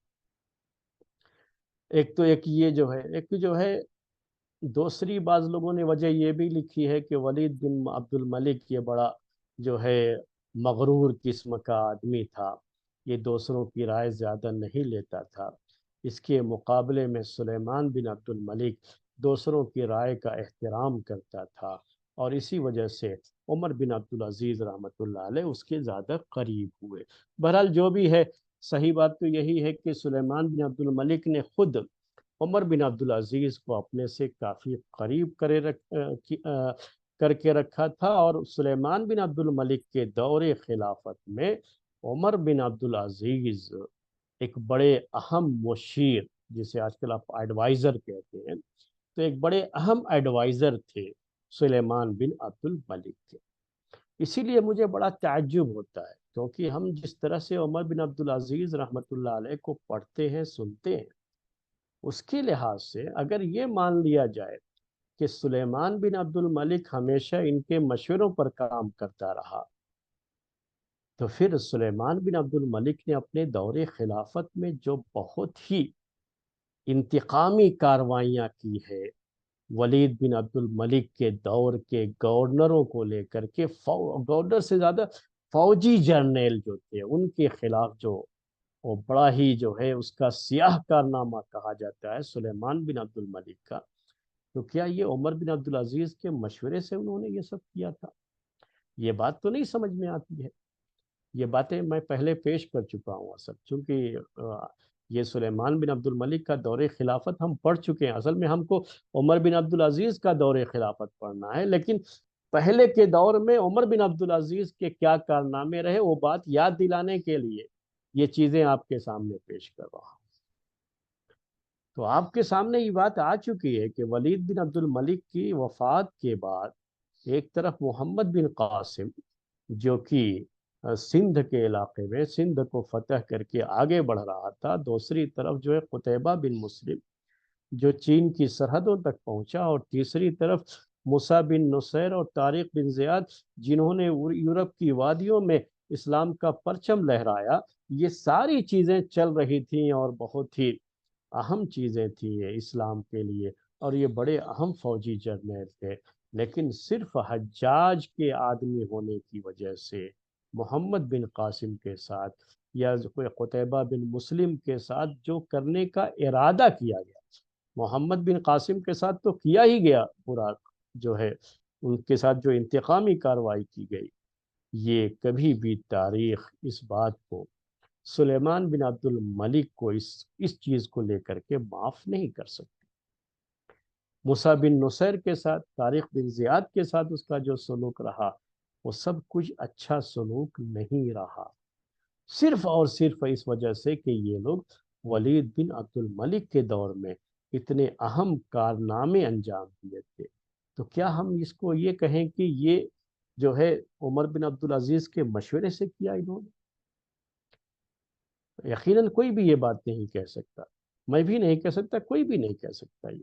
ایک یہ جو ہے دوسری بعض لوگوں نے وجہ یہ بھی لکھی ہے کہ ولید بن عبد الملک یہ بڑا جو ہے مغرور قسم کا آدمی تھا، یہ دوسروں کی رائے زیادہ نہیں لیتا تھا، اس کے مقابلے میں سلیمان بن عبد الملک دوسروں کی رائے کا احترام کرتا تھا، اور اسی وجہ سے عمر بن عبدالعزیز رحمۃ اللہ علیہ اس کے زیادہ قریب ہوئے۔ بہرحال جو بھی ہے، صحیح بات تو یہی ہے کہ سلیمان بن عبد الملک نے خود عمر بن عبدالعزیز کو اپنے سے کافی قریب کر کے رکھا تھا، اور سلیمان بن عبد الملک کے دور خلافت میں عمر بن عبدالعزیز ایک بڑے اہم مشیر، جسے آج کل آپ ایڈوائزر کہتے ہیں، تو ایک بڑے اہم ایڈوائزر تھے سلیمان بن عبد الملک کے۔ اسی لیے مجھے بڑا تعجب ہوتا ہے، کیونکہ ہم جس طرح سے عمر بن عبدالعزیز رحمۃ اللہ علیہ کو پڑھتے ہیں، سنتے ہیں، اس کے لحاظ سے اگر یہ مان لیا جائے کہ سلیمان بن عبد الملک ہمیشہ ان کے مشوروں پر کام کرتا رہا، تو پھر سلیمان بن عبد الملک نے اپنے دور خلافت میں جو بہت ہی انتقامی کاروائیاں کی ہے، ولید بن عبد الملک کے دور کے گورنروں کو لے کر کے، گورنر سے زیادہ فوجی جرنیل جو تھے ان کے خلاف جو وہ بڑا ہی جو ہے اس کا سیاہ کارنامہ کہا جاتا ہے سلیمان بن عبد الملک کا، تو کیا یہ عمر بن عبدالعزیز کے مشورے سے انہوں نے یہ سب کیا تھا؟ یہ بات تو نہیں سمجھ میں آتی ہے۔ یہ باتیں میں پہلے پیش کر چکا ہوں، اصل چونکہ یہ سلیمان بن عبد الملک کا دور خلافت ہم پڑھ چکے ہیں، اصل میں ہم کو عمر بن عبدالعزیز کا دور خلافت پڑھنا ہے، لیکن پہلے کے دور میں عمر بن عبدالعزیز کے کیا کارنامے رہے وہ بات یاد دلانے کے لیے یہ چیزیں آپ کے سامنے پیش کر رہا ہوں۔ تو آپ کے سامنے یہ بات آ چکی ہے کہ ولید بن عبد الملک کی وفات کے بعد ایک طرف محمد بن قاسم، جو کہ سندھ کے علاقے میں سندھ کو فتح کر کے آگے بڑھ رہا تھا، دوسری طرف جو ہے قتیبہ بن مسلم جو چین کی سرحدوں تک پہنچا، اور تیسری طرف موسیٰ بن نصیر اور طارق بن زیاد جنہوں نے یورپ کی وادیوں میں اسلام کا پرچم لہرایا، یہ ساری چیزیں چل رہی تھیں اور بہت ہی اہم چیزیں تھیں یہ اسلام کے لیے، اور یہ بڑے اہم فوجی جرنیل تھے، لیکن صرف حجاج کے آدمی ہونے کی وجہ سے محمد بن قاسم کے ساتھ یا کوئی قتیبہ بن مسلم کے ساتھ جو کرنے کا ارادہ کیا گیا، محمد بن قاسم کے ساتھ تو کیا ہی گیا پورا، جو ہے ان کے ساتھ جو انتقامی کارروائی کی گئی، یہ کبھی بھی تاریخ اس بات کو سلیمان بن عبد الملک کو اس چیز کو لے کر کے معاف نہیں کر سکتی۔ موسیٰ بن نصیر کے ساتھ، طارق بن زیاد کے ساتھ اس کا جو سلوک رہا وہ سب کچھ اچھا سلوک نہیں رہا، صرف اور صرف اس وجہ سے کہ یہ لوگ ولید بن عبد الملک کے دور میں اتنے اہم کارنامے انجام دیے تھے۔ تو کیا ہم اس کو یہ کہیں کہ یہ جو ہے عمر بن عبدالعزیز کے مشورے سے کیا انہوں نے؟ یقیناً کوئی بھی یہ بات نہیں کہہ سکتا، میں بھی نہیں کہہ سکتا، کوئی بھی نہیں کہہ سکتا یہ۔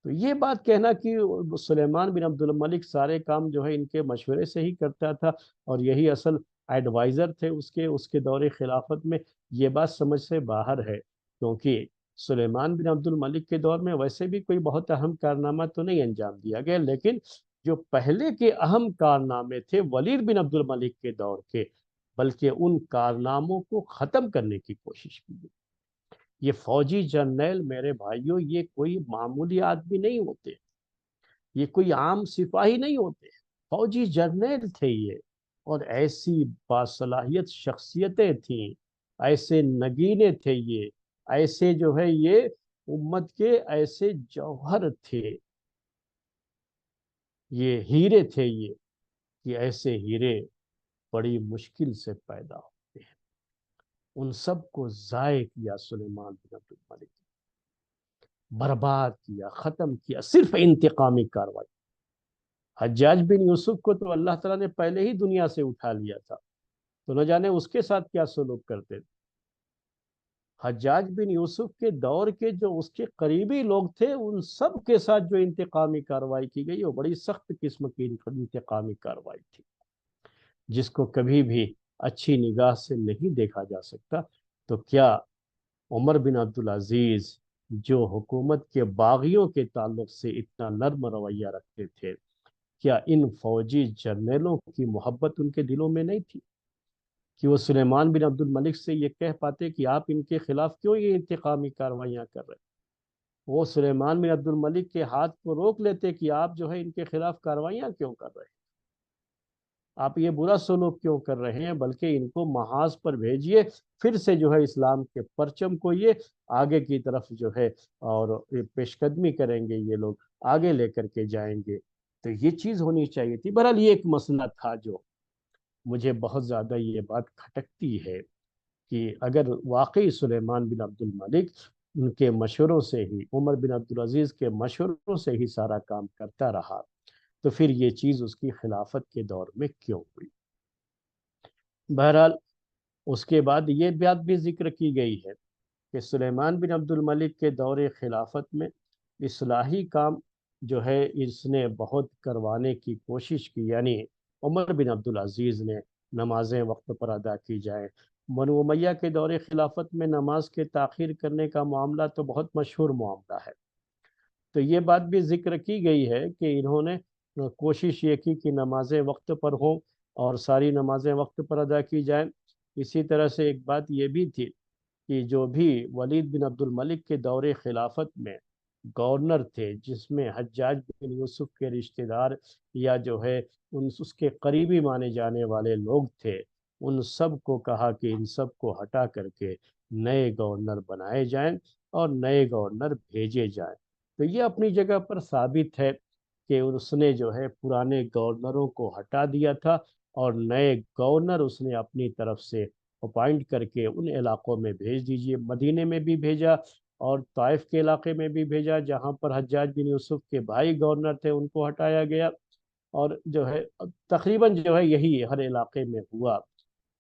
تو یہ بات کہنا کہ سلیمان بن عبد الملک سارے کام جو ہے ان کے مشورے سے ہی کرتا تھا اور یہی اصل ایڈوائزر تھے اس کے دور خلافت میں، یہ بات سمجھ سے باہر ہے، کیونکہ سلیمان بن عبد الملک کے دور میں ویسے بھی کوئی بہت اہم کارنامہ تو نہیں انجام دیا گیا، لیکن جو پہلے کے اہم کارنامے تھے ولید بن عبد الملک کے دور کے، بلکہ ان کارناموں کو ختم کرنے کی کوشش کی گئی۔ یہ فوجی جرنیل میرے بھائیوں یہ کوئی معمولی آدمی نہیں ہوتے، یہ کوئی عام سپاہی نہیں ہوتے، فوجی جرنیل تھے یہ، اور ایسی باصلاحیت شخصیتیں تھیں، ایسے نگینے تھے یہ، ایسے جو ہے یہ امت کے ایسے جوہر تھے، یہ ہیرے تھے یہ، کہ ایسے ہیرے بڑی مشکل سے پیدا ہوتے ہیں۔ ان سب کو ضائع کیا سلیمان بن عبد الملک، برباد کیا، ختم کیا، صرف انتقامی کاروائی۔ حجاج بن یوسف کو تو اللہ تعالیٰ نے پہلے ہی دنیا سے اٹھا لیا تھا، تو نہ جانے اس کے ساتھ کیا سلوک کرتے تھے۔ حجاج بن یوسف کے دور کے جو اس کے قریبی لوگ تھے ان سب کے ساتھ جو انتقامی کاروائی کی گئی وہ بڑی سخت قسم کی انتقامی کاروائی تھی، جس کو کبھی بھی اچھی نگاہ سے نہیں دیکھا جا سکتا۔ تو کیا عمر بن عبدالعزیز جو حکومت کے باغیوں کے تعلق سے اتنا نرم رویہ رکھتے تھے، کیا ان فوجی جرنیلوں کی محبت ان کے دلوں میں نہیں تھی کہ وہ سلیمان بن عبد الملک سے یہ کہہ پاتے کہ آپ ان کے خلاف کیوں یہ انتقامی کارروائیاں کر رہے ہیں؟ وہ سلیمان بن عبد الملک کے ہاتھ کو روک لیتے کہ آپ جو ہے ان کے خلاف کارروائیاں کیوں کر رہے ہیں، آپ یہ برا سلوک کیوں کر رہے ہیں، بلکہ ان کو محاذ پر بھیجیے، پھر سے جو ہے اسلام کے پرچم کو یہ آگے کی طرف جو ہے اور پیش قدمی کریں گے، یہ لوگ آگے لے کر کے جائیں گے۔ تو یہ چیز ہونی چاہیے تھی۔ بہرحال یہ ایک مسئلہ تھا جو مجھے بہت زیادہ یہ بات کھٹکتی ہے کہ اگر واقعی سلیمان بن عبد الملک ان کے مشوروں سے ہی، عمر بن عبدالعزیز کے مشوروں سے ہی سارا کام کرتا رہا، تو پھر یہ چیز اس کی خلافت کے دور میں کیوں ہوئی؟ بہرحال اس کے بعد یہ بات بھی ذکر کی گئی ہے کہ سلیمان بن عبد الملک کے دور خلافت میں اصلاحی کام جو ہے اس نے بہت کروانے کی کوشش کی، یعنی عمر بن عبدالعزیز نے نمازیں وقت پر ادا کی جائیں۔ بنو امیہ کے دور خلافت میں نماز کے تاخیر کرنے کا معاملہ تو بہت مشہور معاملہ ہے، تو یہ بات بھی ذکر کی گئی ہے کہ انہوں نے کوشش یہ کی کہ نمازیں وقت پر ہوں اور ساری نمازیں وقت پر ادا کی جائیں۔ اسی طرح سے ایک بات یہ بھی تھی کہ جو بھی ولید بن عبد الملک کے دور خلافت میں گورنر تھے، جس میں حجاج بن یوسف کے رشتہ دار یا جو ہے اس کے قریبی مانے جانے والے لوگ تھے، ان سب کو کہا کہ ان سب کو ہٹا کر کے نئے گورنر بنائے جائیں اور نئے گورنر بھیجے جائیں۔ تو یہ اپنی جگہ پر ثابت ہے کہ اس نے جو ہے پرانے گورنروں کو ہٹا دیا تھا اور نئے گورنر اس نے اپنی طرف سے اپائنٹ کر کے ان علاقوں میں بھیج دیجئے۔ مدینے میں بھی بھیجا اور طائف کے علاقے میں بھی بھیجا جہاں پر حجاج بن یوسف کے بھائی گورنر تھے، ان کو ہٹایا گیا، اور جو ہے تقریباً جو ہے یہی ہر علاقے میں ہوا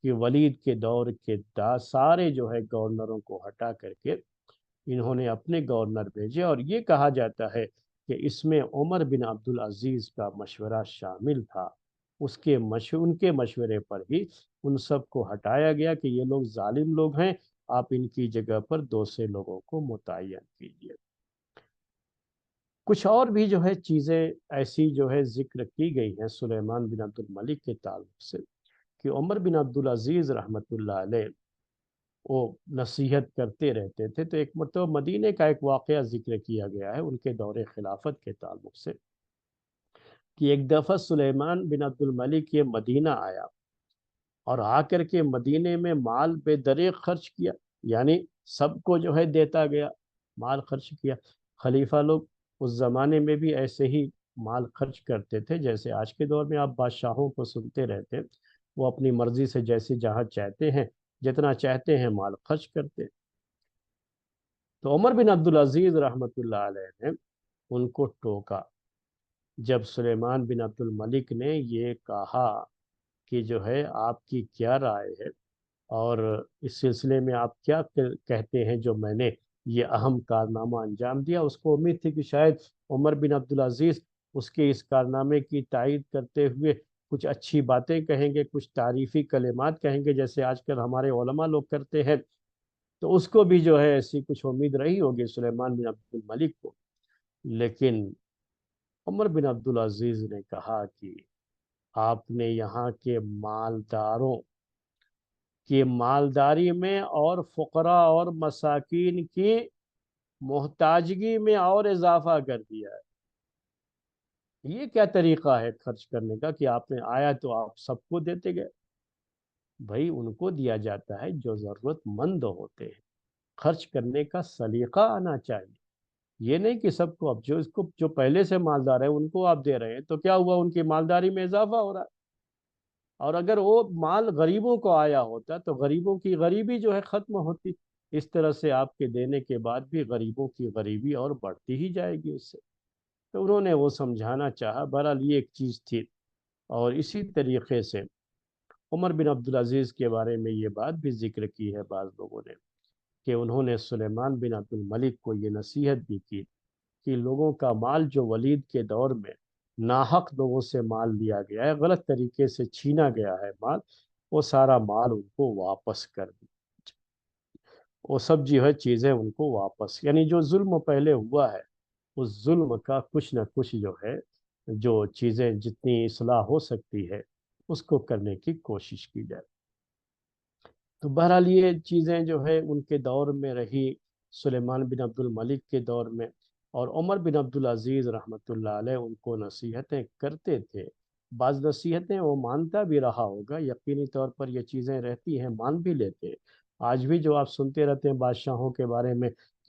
کہ ولید کے دور کے سارے جو ہے گورنروں کو ہٹا کر کے انہوں نے اپنے گورنر بھیجے، اور یہ کہا جاتا ہے کہ اس میں عمر بن عبدالعزیز کا مشورہ شامل تھا۔ ان کے مشورے پر ہی ان سب کو ہٹایا گیا کہ یہ لوگ ظالم لوگ ہیں، آپ ان کی جگہ پر دوسرے لوگوں کو متعین کیجیے۔ کچھ اور بھی جو ہے چیزیں ایسی جو ہے ذکر کی گئی ہیں سلیمان بن عبد الملک کے تعلق سے کہ عمر بن عبدالعزیز رحمۃ اللہ علیہ وہ نصیحت کرتے رہتے تھے۔ تو ایک مرتبہ مدینے کا ایک واقعہ ذکر کیا گیا ہے ان کے دور خلافت کے تعلق سے کہ ایک دفعہ سلیمان بن عبد الملک یہ مدینہ آیا اور آ کر کے مدینے میں مال بے دریغ خرچ کیا، یعنی سب کو جو ہے دیتا گیا، مال خرچ کیا۔ خلیفہ لوگ اس زمانے میں بھی ایسے ہی مال خرچ کرتے تھے، جیسے آج کے دور میں آپ بادشاہوں کو سنتے رہتے ہیں، وہ اپنی مرضی سے جیسے جہاں چاہتے ہیں جتنا چاہتے ہیں مال خرچ کرتے۔ تو عمر بن عبدالعزیز رحمۃ اللہ علیہ نے ان کو ٹوکا جب سلیمان بن عبد الملک نے یہ کہا کہ جو ہے آپ کی کیا رائے ہے اور اس سلسلے میں آپ کیا کہتے ہیں جو میں نے یہ اہم کارنامہ انجام دیا۔ اس کو امید تھی کہ شاید عمر بن عبدالعزیز اس کے اس کارنامے کی تائید کرتے ہوئے کچھ اچھی باتیں کہیں گے، کچھ تعریفی کلمات کہیں گے، جیسے آج کل ہمارے علماء لوگ کرتے ہیں۔ تو اس کو بھی جو ہے ایسی کچھ امید رہی ہوگی سلیمان بن عبد الملک کو، لیکن عمر بن عبدالعزیز نے کہا کہ آپ نے یہاں کے مالداروں کی مالداری میں اور فقراء اور مساکین کی محتاجگی میں اور اضافہ کر دیا ہے۔ یہ کیا طریقہ ہے خرچ کرنے کا کہ آپ نے آیا تو آپ سب کو دیتے گئے؟ بھائی ان کو دیا جاتا ہے جو ضرورت مند ہوتے ہیں، خرچ کرنے کا سلیقہ آنا چاہیے۔ یہ نہیں کہ سب کو، اب جو پہلے سے مالدار ہیں ان کو آپ دے رہے ہیں تو کیا ہوا، ان کی مالداری میں اضافہ ہو رہا ہے، اور اگر وہ مال غریبوں کو آیا ہوتا تو غریبوں کی غریبی جو ہے ختم ہوتی۔ اس طرح سے آپ کے دینے کے بعد بھی غریبوں کی غریبی اور بڑھتی ہی جائے گی اس سے۔ تو انہوں نے وہ سمجھانا چاہا، بہرحال یہ ایک چیز تھی۔ اور اسی طریقے سے عمر بن عبدالعزیز کے بارے میں یہ بات بھی ذکر کی ہے بعض لوگوں نے کہ انہوں نے سلیمان بن عبد الملک کو یہ نصیحت بھی کی کہ لوگوں کا مال جو ولید کے دور میں ناحق لوگوں سے مال لیا گیا ہے، غلط طریقے سے چھینا گیا ہے مال، وہ سارا مال ان کو واپس کر دیا، وہ سب جو ہے چیزیں ان کو واپس، یعنی جو ظلم پہلے ہوا ہے اس ظلم کا کچھ نہ کچھ جو ہے، جو چیزیں جتنی اصلاح ہو سکتی ہے اس کو کرنے کی کوشش کی جائے۔ تو بہرحال یہ چیزیں جو ہے ان کے دور میں رہی، سلیمان بن عبد الملک کے دور میں، اور عمر بن عبدالعزیز رحمۃ اللہ علیہ ان کو نصیحتیں کرتے تھے۔ بعض نصیحتیں وہ مانتا بھی رہا ہوگا، یقینی طور پر یہ چیزیں رہتی ہیں، مان بھی لیتے ہیں۔ آج بھی جو آپ سنتے رہتے ہیں بادشاہوں کے بارے میں